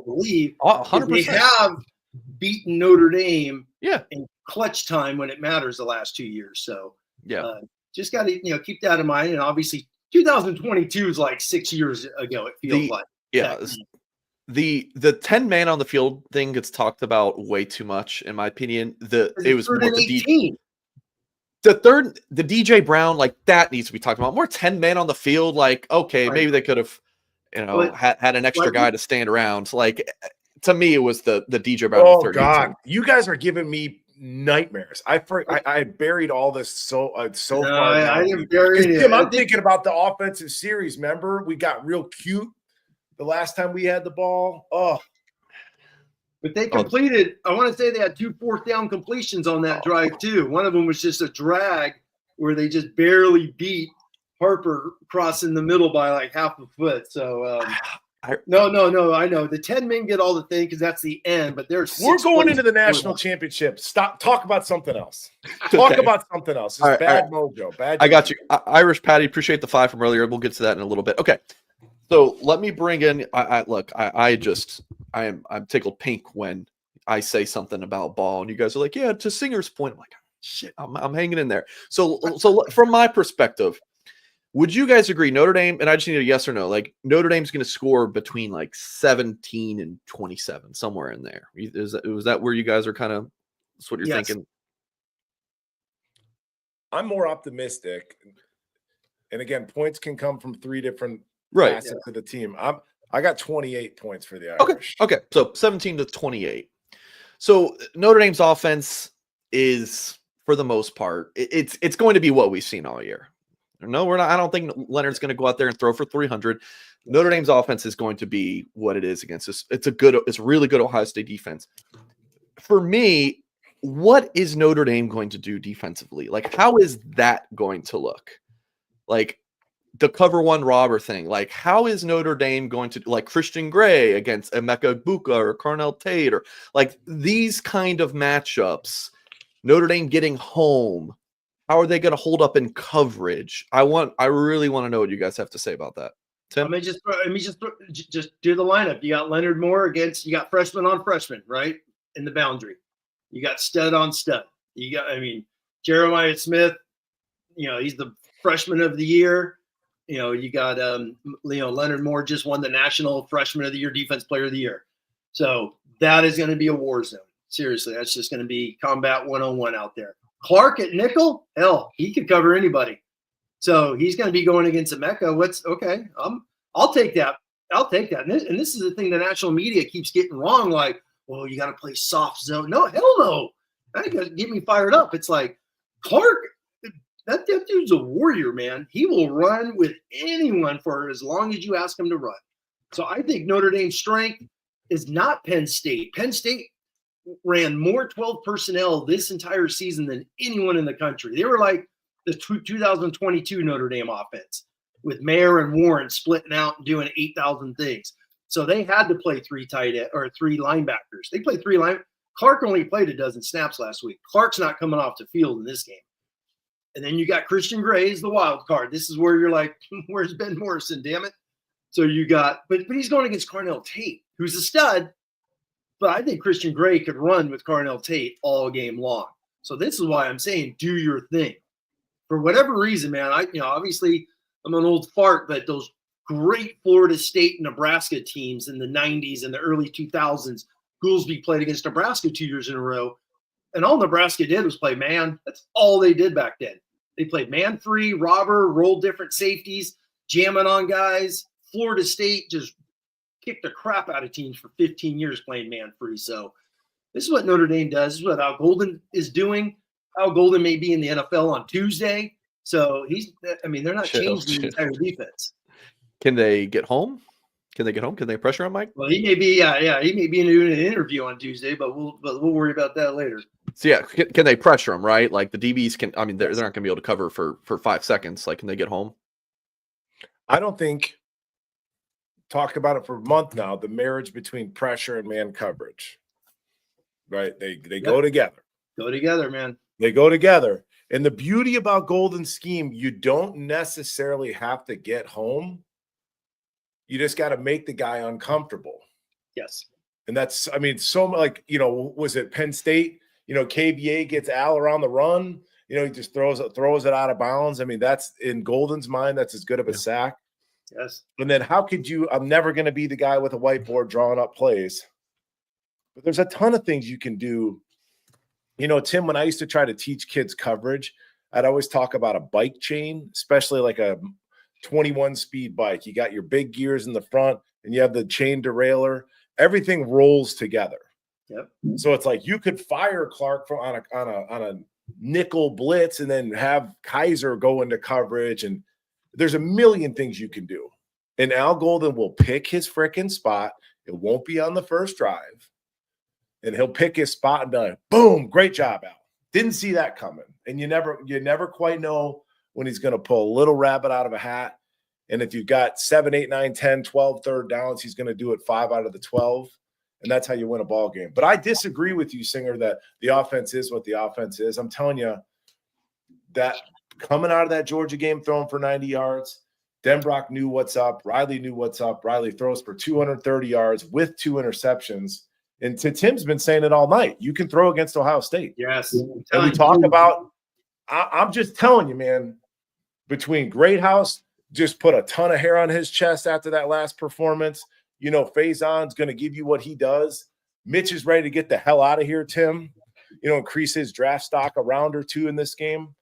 believe. 100%. They have beaten Notre Dame in clutch time when it matters the last 2 years. So just got to keep that in mind. And obviously 2022 is like 6 years ago. It feels like the 10 man on the field thing gets talked about way too much, in my opinion. It was more the DJ Brown, like that needs to be talked about. More 10 men on the field, like, okay, maybe they could have, had an extra guy to stand around. Like, to me, it was the DJ Brown. Oh God, you guys are giving me nightmares. I buried all this so far. I didn't bury it. I'm thinking about the offensive series. Remember, we got real cute. the last time we had the ball. Oh, but they completed. I want to say they had 2 4th down completions on that drive too. One of them was just a drag where they just barely beat Harper crossing the middle by like half a foot. So no. I know the 10 men get all the thing because that's the end. But we're going into the national championship. Stop. Talk about something else. Talk about something else. It's bad mojo. Bad. I got you, Irish Patty. Appreciate the 5 from earlier. We'll get to that in a little bit. Okay. So let me bring in. I'm tickled pink when I say something about ball, and you guys are like, "Yeah." To Singer's point, I'm like, "Shit, I'm hanging in there." So from my perspective, would you guys agree Notre Dame? And I just need a yes or no. Like Notre Dame's going to score between like 17 and 27, somewhere in there. Was that where you guys are kind of? That's what you're thinking. I'm more optimistic, and again, points can come from 3 different facets of the team. I got 28 points for the Irish. Okay. So 17 to 28. So Notre Dame's offense is, for the most part, it's going to be what we've seen all year. No, we're not. I don't think Leonard's going to go out there and throw for 300. Notre Dame's offense is going to be what it is against us. It's a really good Ohio State defense. For me, what is Notre Dame going to do defensively? Like, how is that going to look? Like the cover one robber thing. Like, how is Notre Dame going to, like Christian Gray against Emeka Egbuka or Carnell Tate, or like these kind of matchups? Notre Dame getting home. How are they going to hold up in coverage? I really want to know what you guys have to say about that. Tim? Let me just do the lineup. You got Leonard Moore you got freshman on freshman, right? In the boundary. You got stud on stud. Jeremiah Smith, he's the freshman of the year. You got Leonard Moore just won the National Freshman of the Year, Defense Player of the Year. So that is going to be a war zone. Seriously, that's just going to be combat 1-on-1 out there. Clark at nickel, hell, he could cover anybody. So he's going to be going against Emeka. I'll take that. And this is the thing the national media keeps getting wrong. Like, well, you got to play soft zone. No, hell no. That got get me fired up. It's like Clark, that dude's a warrior, man. He will run with anyone for as long as you ask him to run. So I think Notre Dame's strength is not Penn State. Penn State ran more 12 personnel this entire season than anyone in the country. They were like the 2022 Notre Dame offense with Mayer and Warren splitting out and doing 8,000 things. So they had to play 3 linebackers. They played 3 linebackers. Clark only played a dozen snaps last week. Clark's not coming off the field in this game. And then you got Christian Gray as the wild card. This is where you're like, where's Ben Morrison, damn it? So you got, but he's going against Carnell Tate, who's a stud. But I think Christian Gray could run with Carnell Tate all game long. So this is why I'm saying do your thing. For whatever reason, man, obviously I'm an old fart, but those great Florida State and Nebraska teams in the 90s and the early 2000s, Goolsby played against Nebraska 2 years in a row. And all Nebraska did was play man. That's all they did back then. They played man free, robber, rolled different safeties, jamming on guys. Florida State just kicked the crap out of teams for 15 years playing man free. So this is what Notre Dame does. This is what Al Golden is doing. Al Golden may be in the NFL on Tuesday. So they're not changing the entire defense. Can they get home? Can they pressure on Mike? Well, he may be, he may be doing an interview on Tuesday, but we'll worry about that later. So can they pressure him, right? Like the DBs can. I mean, they're not going to be able to cover for 5 seconds. Like, can they get home? I don't think. Talked about it for a month now. The marriage between pressure and man coverage, right? They go together. Go together, man. They go together. And the beauty about Golden's scheme, you don't necessarily have to get home. You just got to make the guy uncomfortable. Yes. And that's, so like, was it Penn State? KBA gets Al around the run. He just throws it out of bounds. That's in Golden's mind. That's as good of a sack. Yes. And then how could you? I'm never going to be the guy with a whiteboard drawing up plays. But there's a ton of things you can do. Tim, when I used to try to teach kids coverage, I'd always talk about a bike chain, especially like a 21 speed bike. You got your big gears in the front and you have the chain derailleur. Everything rolls together. Yep. So it's like you could fire Clark on a nickel blitz and then have Kaiser go into coverage, and there's a million things you can do. And Al Golden will pick his freaking spot. It won't be on the first drive. And he'll pick his spot and be like, boom, great job, Al. Didn't see that coming. And you never quite know when he's going to pull a little rabbit out of a hat. And if you've got 7, 8, 9, 10, 12 third downs, he's going to do it 5 out of the 12. And that's how you win a ball game. But I disagree with you, Singer, that the offense is what the offense is. I'm telling you that coming out of that Georgia game, throwing for 90 yards, Denbrock knew what's up. Riley knew what's up. Riley throws for 230 yards with 2 interceptions. And Tim's been saying it all night. You can throw against Ohio State. Yes. And we talk about – I'm just telling you, man, between Greathouse just put a ton of hair on his chest after that last performance. You know, Faison's going to give you what he does. Mitch is ready to get the hell out of here, Tim. You know, increase his draft stock a round or 2 in this game.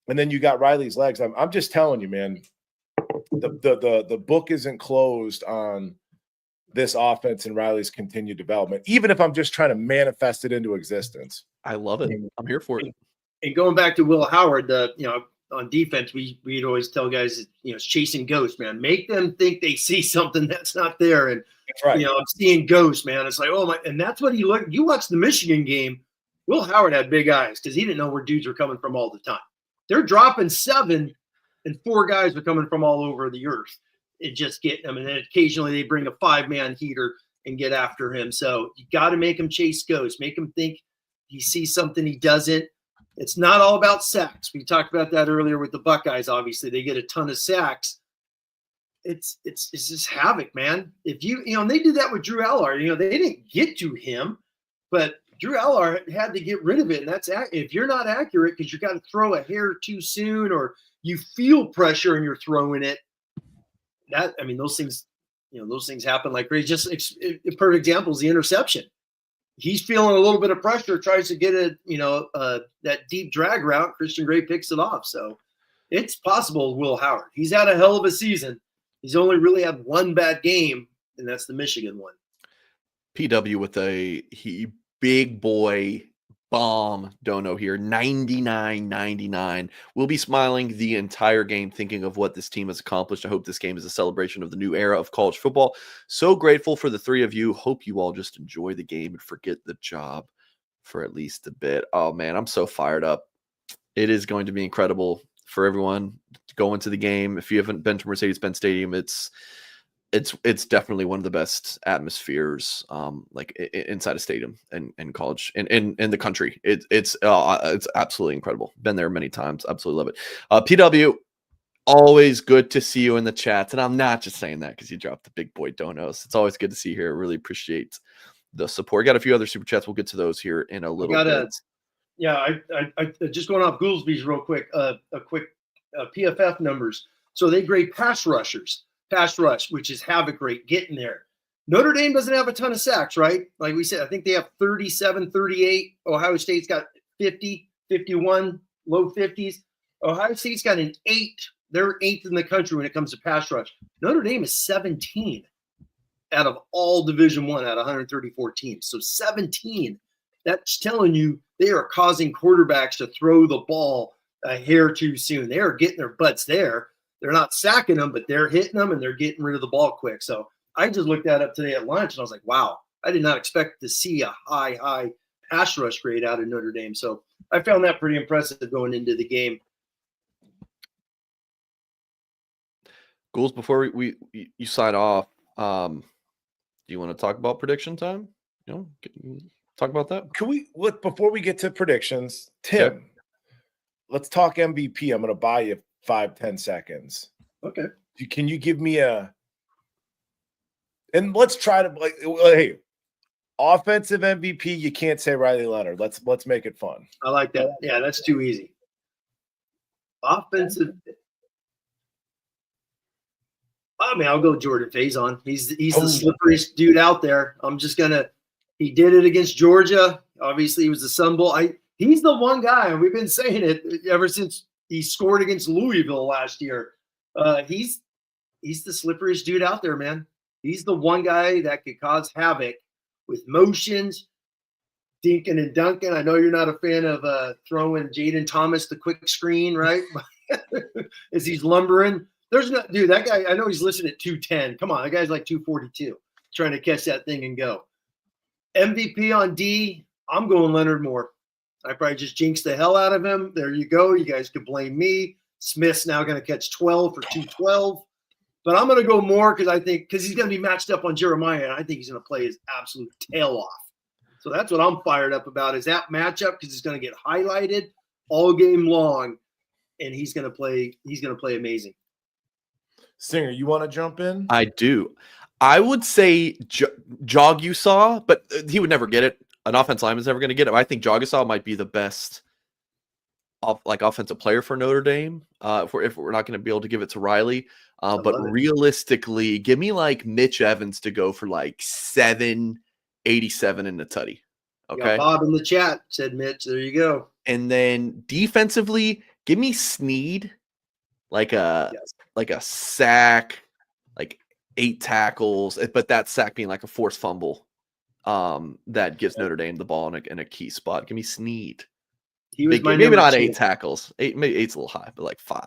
And then you got Riley's legs. I'm just telling you, man, the book isn't closed on this offense and Riley's continued development, even if I'm just trying to manifest it into existence. I love it. I'm here for it. And going back to Will Howard, on defense, we'd always tell guys, it's chasing ghosts, man. Make them think they see something that's not there. And, That's right. I'm seeing ghosts, man. It's like, oh my, and that's what he looked. You watch the Michigan game, Will Howard had big eyes because he didn't know where dudes were coming from all the time. They're dropping 7 and 4 guys are coming from all over the earth. It just get them. And then occasionally they bring a 5-man heater and get after him. So you got to make him chase ghosts, make him think he sees something he doesn't. It's not all about sacks. We talked about that earlier with the Buckeyes. Obviously, they get a ton of sacks. It's just havoc, man. If and they did that with Drew Allard. They didn't get to him, but Drew Allard had to get rid of it. And that's if you're not accurate because you got to throw a hair too soon, or you feel pressure and you're throwing it. Those things happen like crazy. Just a perfect example is the interception. He's feeling a little bit of pressure, tries to get that deep drag route. Christian Gray picks it off. So it's possible. Will Howard, he's had a hell of a season. He's only really had one bad game, and that's the Michigan one. PW with big boy bomb dono here, 99.99. We'll be smiling the entire game thinking of what this team has accomplished. I hope this game is a celebration of the new era of college football. So grateful for the 3 of you. Hope you all just enjoy the game and forget the job for at least a bit. Oh man, I'm so fired up. It is going to be incredible for everyone to go into the game. If you haven't been to Mercedes-Benz Stadium, it's definitely one of the best atmospheres inside a stadium and college and in the country. It's absolutely incredible. Been there many times. Absolutely love it. PW, always good to see you in the chats. And I'm not just saying that because you dropped the big boy donos. It's always good to see you here. I really appreciate the support. Got a few other super chats. We'll get to those here in a little bit. Yeah, I just going off Goolsby's real quick, a quick PFF numbers. So they grade pass rush, which is havoc rate, getting there. Notre Dame doesn't have a ton of sacks, right? Like we said, I think they have 37, 38. Ohio State's got 50, 51, low 50s. Ohio State's got an 8. They're 8th in the country when it comes to pass rush. Notre Dame is 17 out of all Division I out of 134 teams. So 17. That's telling you they are causing quarterbacks to throw the ball a hair too soon. They are getting their butts there. They're not sacking them, but they're hitting them and they're getting rid of the ball quick. So I just looked that up today at lunch and I was like, wow, I did not expect to see a high pass rush grade out of Notre Dame. So I found that pretty impressive going into the game. Ghouls, before you sign off, do you want to talk about prediction time? Talk about that? Can we look before we get to predictions? Tim, okay. Let's talk MVP. I'm going to buy you 5-10 seconds. Okay. Can you give me and let's try to hey, offensive MVP. You can't say Riley Leonard. Let's make it fun. I like that. Yeah, that's too easy. Offensive. I'll go Jordan Faison. He's the slipperiest dude out there. He did it against Georgia. Obviously, he was the Sun Bowl. He's the one guy, and we've been saying it ever since he scored against Louisville last year. He's the slipperiest dude out there, man. He's the one guy that could cause havoc with motions, dinking and dunking. I know you're not a fan of throwing Jaden Thomas the quick screen, right? As he's lumbering. There's no dude. That guy, I know he's listed at 210. Come on, that guy's like 242, trying to catch that thing and go. MVP on D. I'm going Leonard Moore. I probably just jinxed the hell out of him. There you go. You guys can blame me. Smith's now going to catch 12 for 212. But I'm going to go Moore because he's going to be matched up on Jeremiah, and I think he's going to play his absolute tail off. So that's what I'm fired up about is that matchup because it's going to get highlighted all game long, and he's going to play amazing. Singer, you want to jump in? I do. I would say Jog you saw, but he would never get it. An offensive lineman's never going to get it. I think Jogasaw might be the best offensive player for Notre Dame if we're not going to be able to give it to Riley. But realistically, give me like Mitch Evans to go for like 787 in the tutty. Okay. Bob in the chat said Mitch. There you go. And then defensively, give me Sneed like a sack, like 8 tackles, but that sack being like a forced fumble. That gives Notre Dame the ball in a key spot. Give me Sneed. He was maybe not 8 tackles. Maybe 8's a little high, but like 5.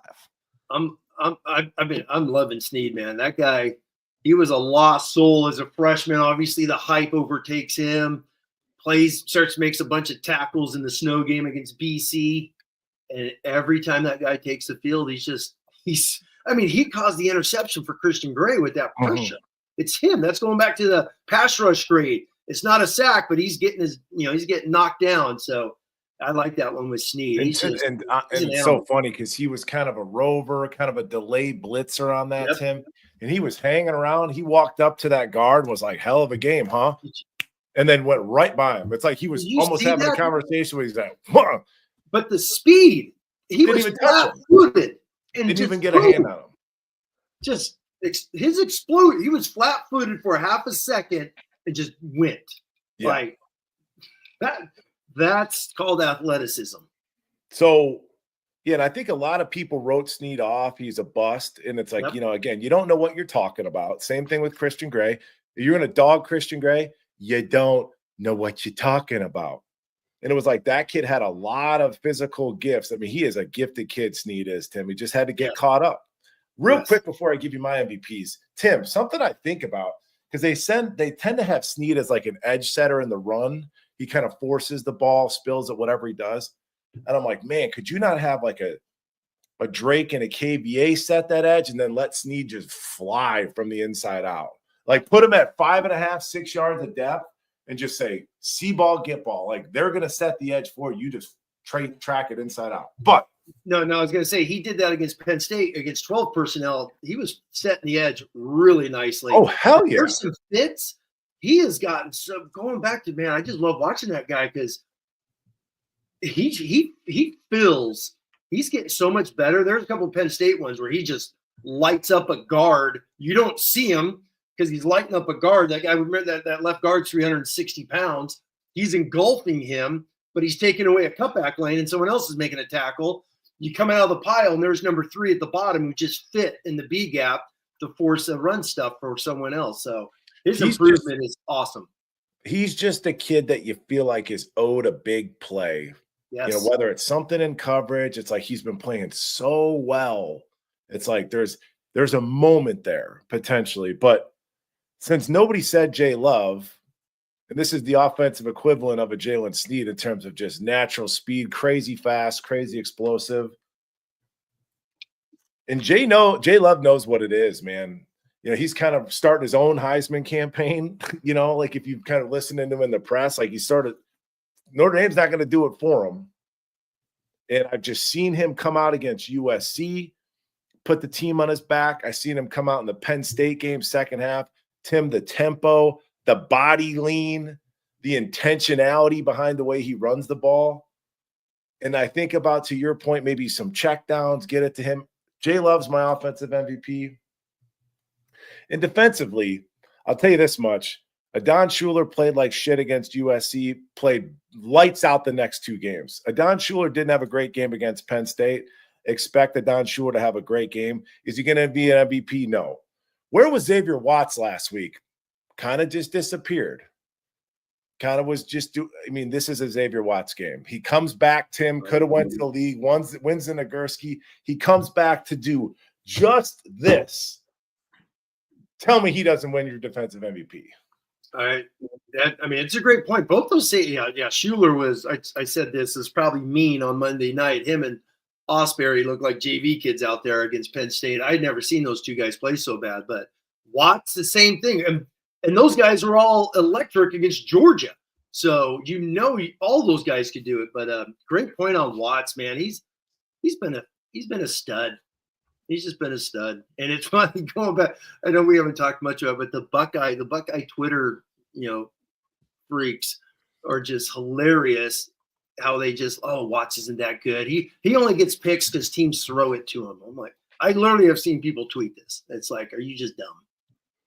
I'm loving Sneed, man. That guy, he was a lost soul as a freshman. Obviously, the hype overtakes him. Makes a bunch of tackles in the snow game against BC, and every time that guy takes the field, he caused the interception for Christian Gray with that pressure. Mm-hmm. It's him. That's going back to the pass rush grade. It's not a sack, but he's getting he's getting knocked down. So I like that one with Sneed. And it's so funny because he was kind of a rover, kind of a delayed blitzer on that, yep. Tim. And he was hanging around. He walked up to that guard and was like, hell of a game, huh? And then went right by him. It's like he was almost having a conversation with he's like, whoa. But the speed, he was flat-footed. Didn't even get a hand on him. Just his explode. He was flat-footed for half a second and just went. Yeah. Like that. That's called athleticism. So, yeah, and I think a lot of people wrote Sneed off. He's a bust. And it's like, again, you don't know what you're talking about. Same thing with Christian Gray. If you're going to dog Christian Gray, you don't know what you're talking about. And it was like that kid had a lot of physical gifts. I mean, he is a gifted kid, Sneed is, Tim. He just had to get caught up. Real quick before I give you my MVPs, Tim, something I think about, because they tend to have Sneed as like an edge setter in the run. He kind of forces the ball, spills it, whatever he does. And I'm like, man, could you not have like a Drake and a KBA set that edge and then let Sneed just fly from the inside out? Like put him at 5.5, 6 yards of depth and just say, see ball, get ball. Like they're going to set the edge for you. Just track it inside out. But no, I was going to say he did that against Penn State against 12 personnel. He was setting the edge really nicely. Oh, hell yeah. There's some fits. He has gotten so going back to, man, I just love watching that guy because he feels he's getting so much better. There's a couple of Penn State ones where he just lights up a guard. You don't see him because he's lighting up a guard. That guy, remember that left guard's 360 pounds. He's engulfing him, but he's taking away a cutback lane and someone else is making a tackle. You come out of the pile and there's number 3 at the bottom who just fit in the B gap to force a run stuff for someone else. So his improvement is awesome. He's just a kid that you feel like is owed a big play. Yes. Whether it's something in coverage, it's like he's been playing so well. It's like there's a moment there potentially. But since nobody said Jay Love, and this is the offensive equivalent of a Jalen Sneed in terms of just natural speed, crazy fast, crazy explosive. And Jay Love knows what it is, man. He's kind of starting his own Heisman campaign, like if you've kind of listened to him in the press, like he started, Notre Dame's not going to do it for him. And I've just seen him come out against USC, put the team on his back. I've seen him come out in the Penn State game, second half. Tim, the tempo, the body lean, the intentionality behind the way he runs the ball. And I think about, to your point, maybe some checkdowns, get it to him. Jay Love's my offensive MVP. And defensively, I'll tell you this much. Adon Schuler played like shit against USC, played lights out the next 2 games. Adon Schuler didn't have a great game against Penn State. Expect Adon Schuler to have a great game. Is he going to be an MVP? No. Where was Xavier Watts last week? Kind of just disappeared. Kind of was just this is a Xavier Watts game. He comes back, Tim, could have went to the league, wins in Nagurski. He comes back to do just this, tell me he doesn't win your defensive MVP. All right. It's a great point. Both those say, Schuler was, I said this is probably mean on Monday night. Him and Osbury look like JV kids out there against Penn State. I'd never seen those two guys play so bad, but Watts, the same thing. And those guys are all electric against Georgia. So, all those guys could do it. But great point on Watts, man. He's been a stud. He's just been a stud. And it's funny going back. I know we haven't talked much about it, but the Buckeye Twitter, freaks are just hilarious. How they just, Watts isn't that good. He only gets picks because teams throw it to him. I'm like, I literally have seen people tweet this. It's like, are you just dumb?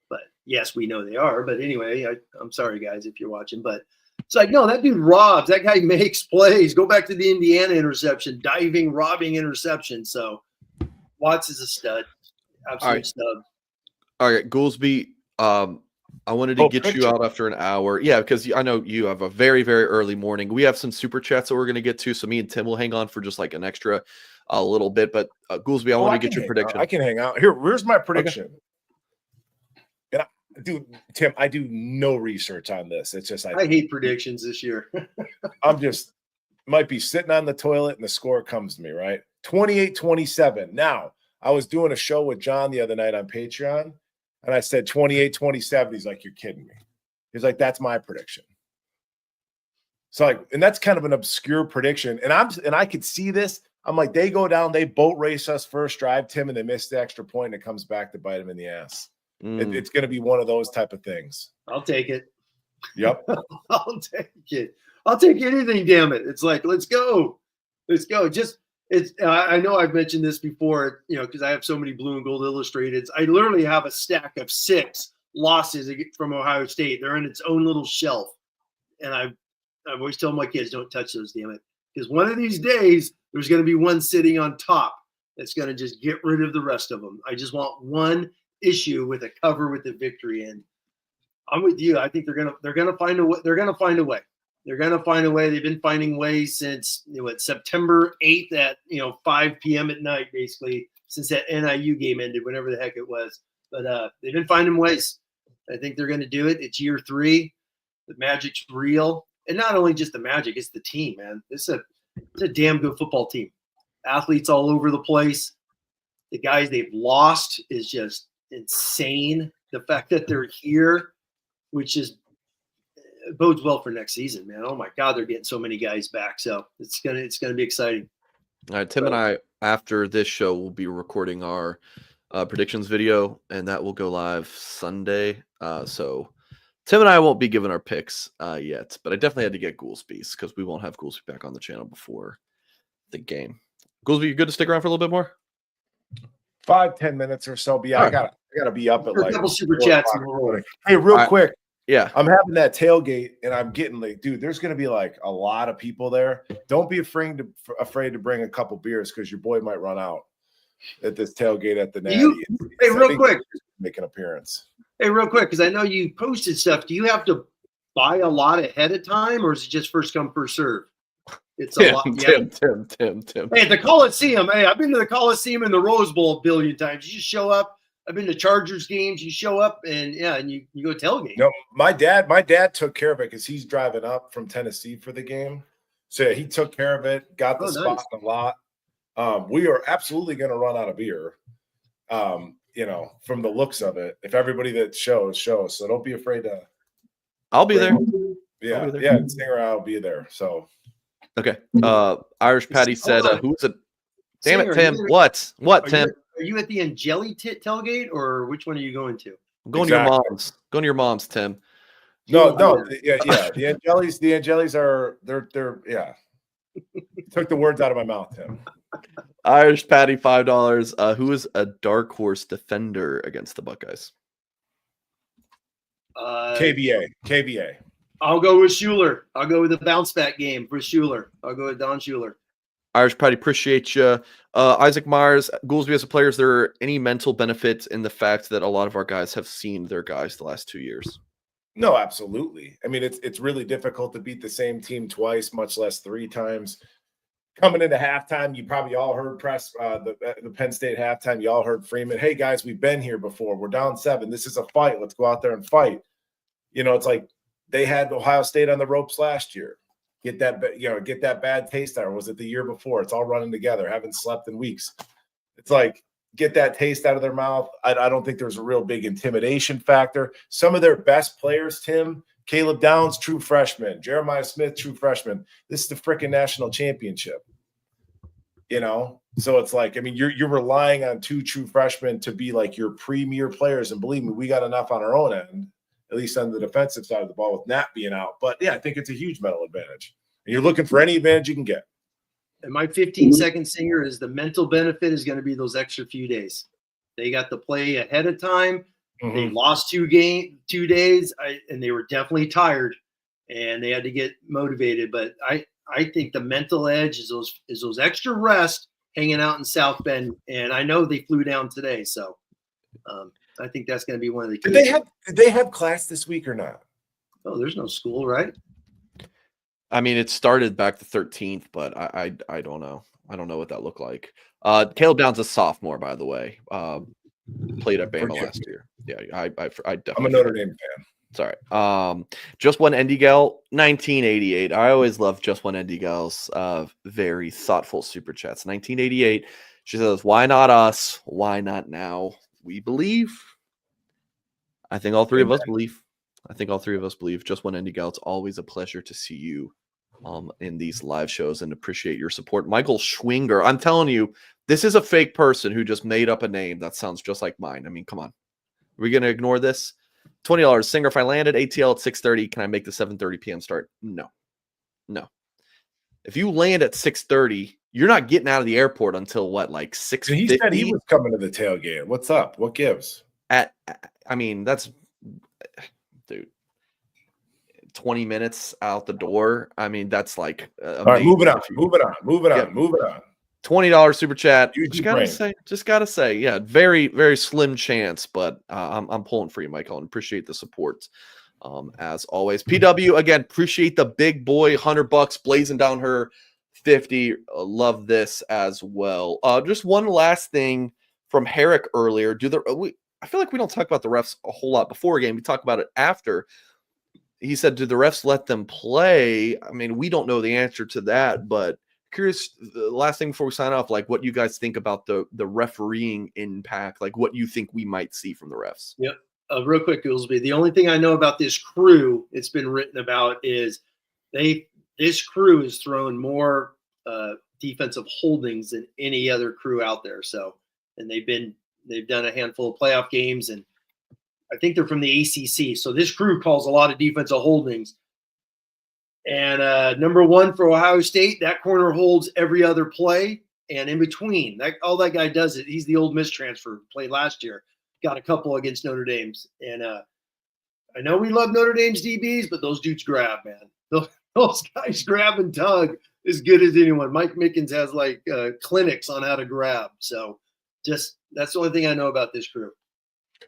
But yes, we know they are. But anyway, I'm sorry, guys, if you're watching. But it's like, no, that dude robs. That guy makes plays. Go back to the Indiana interception, diving, robbing interception. So Watts is a stud. Absolute stud. All right, Goolsby, I wanted to get you out after an hour. Yeah, because I know you have a very, very early morning. We have some super chats that we're going to get to. So me and Tim will hang on for just like an extra little bit. But Goolsby, I want to get your prediction. I can hang out. Here's my prediction. Okay. And Tim, I do no research on this. It's just I hate predictions this year. I'm just might be sitting on the toilet and the score comes to me, right? 28-27. Now, I was doing a show with John the other night on Patreon. And I said 28-27. He's like, you're kidding me. He's like, that's my prediction. So and that's kind of an obscure prediction. And I could see this. I'm like, they go down, they boat race us first drive, Tim, and they miss the extra point, and it comes back to bite them in the ass. It's going to be one of those type of things. I'll take it. Yep. I'll take it. I'll take anything, damn it. It's like, let's go. Let's go. I know I've mentioned this before, because I have so many blue and gold illustrateds. I literally have a stack of 6 losses from Ohio State. They're in its own little shelf. And I've always told my kids, don't touch those, damn it. Because one of these days, there's going to be one sitting on top that's going to just get rid of the rest of them. I just want one issue with a cover with the victory in. I'm with you. I think they're gonna find a way. They're gonna find a way. They're going to find a way. They've been finding ways since September 8th at 5 p.m. at night, basically, since that NIU game ended, whenever the heck it was. But they've been finding ways. I think they're going to do it. It's year 3. The magic's real, and not only just the magic, it's the team, man. It's a damn good football team. Athletes all over the place. The guys they've lost is just insane. The fact that they're here, which is bodes well for next season, man. Oh my God, they're getting so many guys back. So it's gonna be exciting. All right, Tim and I, after this show, will be recording our predictions video, and that will go live Sunday. So Tim and I won't be giving our picks yet, but I definitely had to get Goolsby's because we won't have Goolsby back on the channel before the game. Goolsby, you good to stick around for a little bit more? 5-10 minutes or so. But yeah, I gotta be up at a couple super chats. Hey, real quick. Yeah, I'm having that tailgate, and I'm getting like, dude, there's going to be like a lot of people there. Don't be afraid to bring a couple beers because your boy might run out at this tailgate at the Natty. Hey, real quick, make an appearance. Hey, real quick, because I know you posted stuff. Do you have to buy a lot ahead of time, or is it just first come first serve? It's a lot. Tim. Hey, the Coliseum. Hey, I've been to the Coliseum and the Rose Bowl a billion times. You just show up. I've been to Chargers games. You show up and you go tailgate. No, my dad took care of it because he's driving up from Tennessee for the game. So yeah, he took care of it, got the spot in the lot. We are absolutely going to run out of beer. From the looks of it, if everybody that shows. So don't be afraid to. I'll be there. Yeah, Stinger, I'll be there. So. Okay. Irish Patty said, "Who's it? Damn it, Tim. What, Tim? Are you at the Angeli tailgate, or which one are you going to? I'm going to your mom's. Going to your mom's, Tim. No. Yeah. The Angelis are they're yeah. Took the words out of my mouth, Tim. Irish Patty, $5. Who is a dark horse defender against the Buckeyes? KVA. I'll go with Schuler. I'll go with the bounce back game for Schuler. I'll go with Don Schuler. Irish Patty, appreciate you. Isaac Myers, Goolsby, as a player, is there any mental benefit in the fact that a lot of our guys have seen their guys the last 2 years? No, absolutely. I mean, it's really difficult to beat the same team twice, much less 3 times. coming into halftime, you probably all heard the Penn State halftime. You all heard Freeman, "Hey guys, we've been here before. We're down 7. This is a fight. Let's go out there and fight." It's like they had Ohio State on the ropes last year. Get that bad taste out. Or was it the year before? It's all running together. Haven't slept in weeks. It's like, get that taste out of their mouth. I don't think there's a real big intimidation factor. Some of their best players, Tim, Caleb Downs, true freshman. Jeremiah Smith, true freshman. This is the freaking national championship. So it's like, I mean, you're relying on 2 true freshmen to be like your premier players. And believe me, we got enough on our own end, at least on the defensive side of the ball with Nat being out. But yeah, I think it's a huge mental advantage. And you're looking for any advantage you can get. And my 15-second singer is the mental benefit is going to be those extra few days. They got to play ahead of time. Mm-hmm. They lost 2 days, and they were definitely tired, and they had to get motivated. But I think the mental edge is those extra rest hanging out in South Bend, and I know they flew down today, so I think that's going to be one of the keys. Did they have class this week or not? Oh, there's no school, right? I mean, it started back the 13th, but I don't know. I don't know what that looked like. Caleb Downs a sophomore, by the way. Played at Bama last year. Yeah, I definitely. I'm a Notre Dame fan. Sorry. Just One Indie Gal, 1988. I always love Just One Indie Gal's very thoughtful super chats. 1988. She says, "Why not us? Why not now? We believe." I think all three of us believe. Just One Indie Gal. It's always a pleasure to see you in these live shows and appreciate your support. Michael Schwinger. I'm telling you, this is a fake person who just made up a name that sounds just like mine. I mean, come on. Are we going to ignore this? $20. Singer, if I landed ATL at 6:30, can I make the 7:30 p.m. start? No. If you land at 6:30, you're not getting out of the airport until what, like 6:50? He said he was coming to the tailgate. What's up? What gives? I mean, that's, dude, 20 minutes out the door. I mean, that's like all right, moving on. $20 super chat. Huge Just gotta say, yeah, very, very slim chance, but I'm pulling for you, Michael, and appreciate the support. As always. PW, again, appreciate the big boy, $100 blazing down her 50. Love this as well. Just one last thing from Herrick earlier. I feel like we don't talk about the refs a whole lot before a game. We talk about it after. He said, "Do the refs let them play?" I mean, we don't know the answer to that, but curious, the last thing before we sign off, like what you guys think about the refereeing impact, like what you think we might see from the refs. Yep. Real quick, Goolsby. The only thing I know about this crew, it's been written about, is this crew has thrown more defensive holdings than any other crew out there. So, and they've done a handful of playoff games, and I think they're from the ACC. So this crew calls a lot of defensive holdings. And number 1 for Ohio State, that corner holds every other play. And in between, all that guy does it. He's the Ole Miss transfer, played last year. Got a couple against Notre Dame's. And I know we love Notre Dame's DBs, but those dudes grab, man. Those guys grab and tug as good as anyone. Mike Mickens has like clinics on how to grab. So just that's the only thing I know about this crew.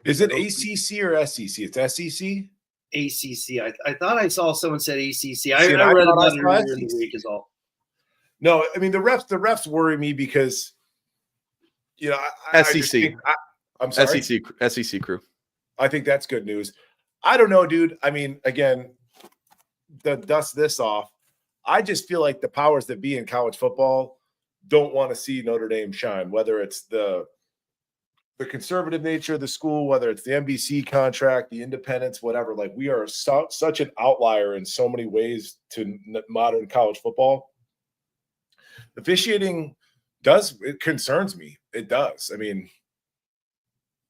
Is it ACC or SEC? It's SEC? ACC. I thought I saw someone said ACC. I read about it earlier in the week is all. No, I mean, the refs worry me because, SEC. I'm sorry? SEC crew. I think that's good news. I don't know, dude. I mean, again, to dust this off, I just feel like the powers that be in college football don't want to see Notre Dame shine, whether it's the conservative nature of the school, whether it's the NBC contract, the independents, whatever. Like, we are such an outlier in so many ways to modern college football. Officiating it concerns me. It does. I mean,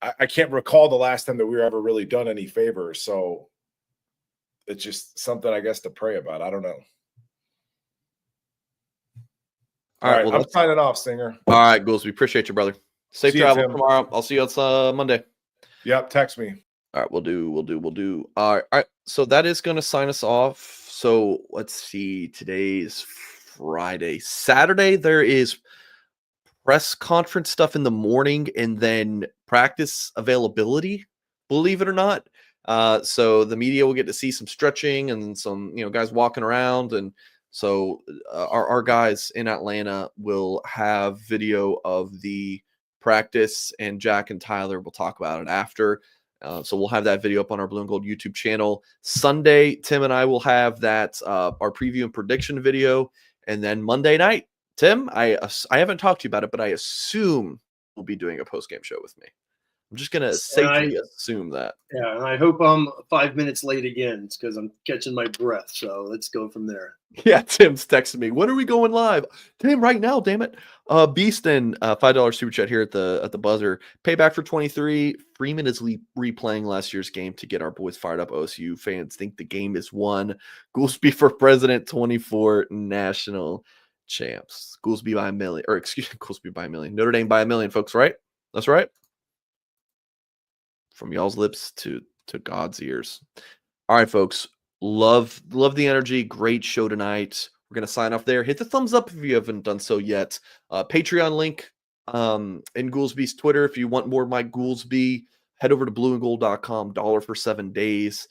I can't recall the last time that we were ever really done any favors. So it's just something, I guess, to pray about. I don't know. All right. Well, I'm signing off, Singer. All right, Goolsby. We appreciate you, brother. Safe travel tomorrow. I'll see you on Monday. Yep. Text me. All right. We'll do. All right. So that is going to sign us off. So let's see. Today's Friday. Saturday, there is press conference stuff in the morning and then practice availability, believe it or not. So the media will get to see some stretching and some, guys walking around and So our guys in Atlanta will have video of the practice, and Jack and Tyler will talk about it after. So we'll have that video up on our Blue and Gold YouTube channel. Sunday, Tim and I will have that our preview and prediction video, and then Monday night, Tim, I haven't talked to you about it, but I assume we'll be doing a post game show with me. I'm just gonna safely assume that. Yeah, and I hope I'm 5 minutes late again. It's because I'm catching my breath. So let's go from there. Yeah, Tim's texting me. When are we going live? Tim, right now, damn it. Beaston, $5 super chat here at the buzzer. Payback for 23. Freeman is replaying last year's game to get our boys fired up. OSU fans think the game is won. Goolsby for president, 24 national champs. Goolsby by a million, or excuse me, Goolsby by a million. Notre Dame by a million, folks, right? That's right. From y'all's lips to God's ears. All right, folks. Love the energy. Great show tonight. We're going to sign off there. Hit the thumbs up if you haven't done so yet. Patreon link in Goolsby's Twitter. If you want more Mike Goolsby, head over to blueandgold.com. $1 for 7 days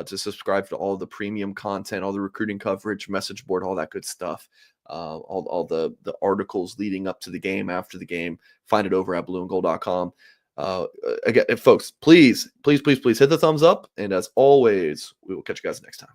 to subscribe to all the premium content, all the recruiting coverage, message board, all that good stuff. All the articles leading up to the game, after the game. Find it over at blueandgold.com. Again, folks, please hit the thumbs up. And as always, we will catch you guys next time.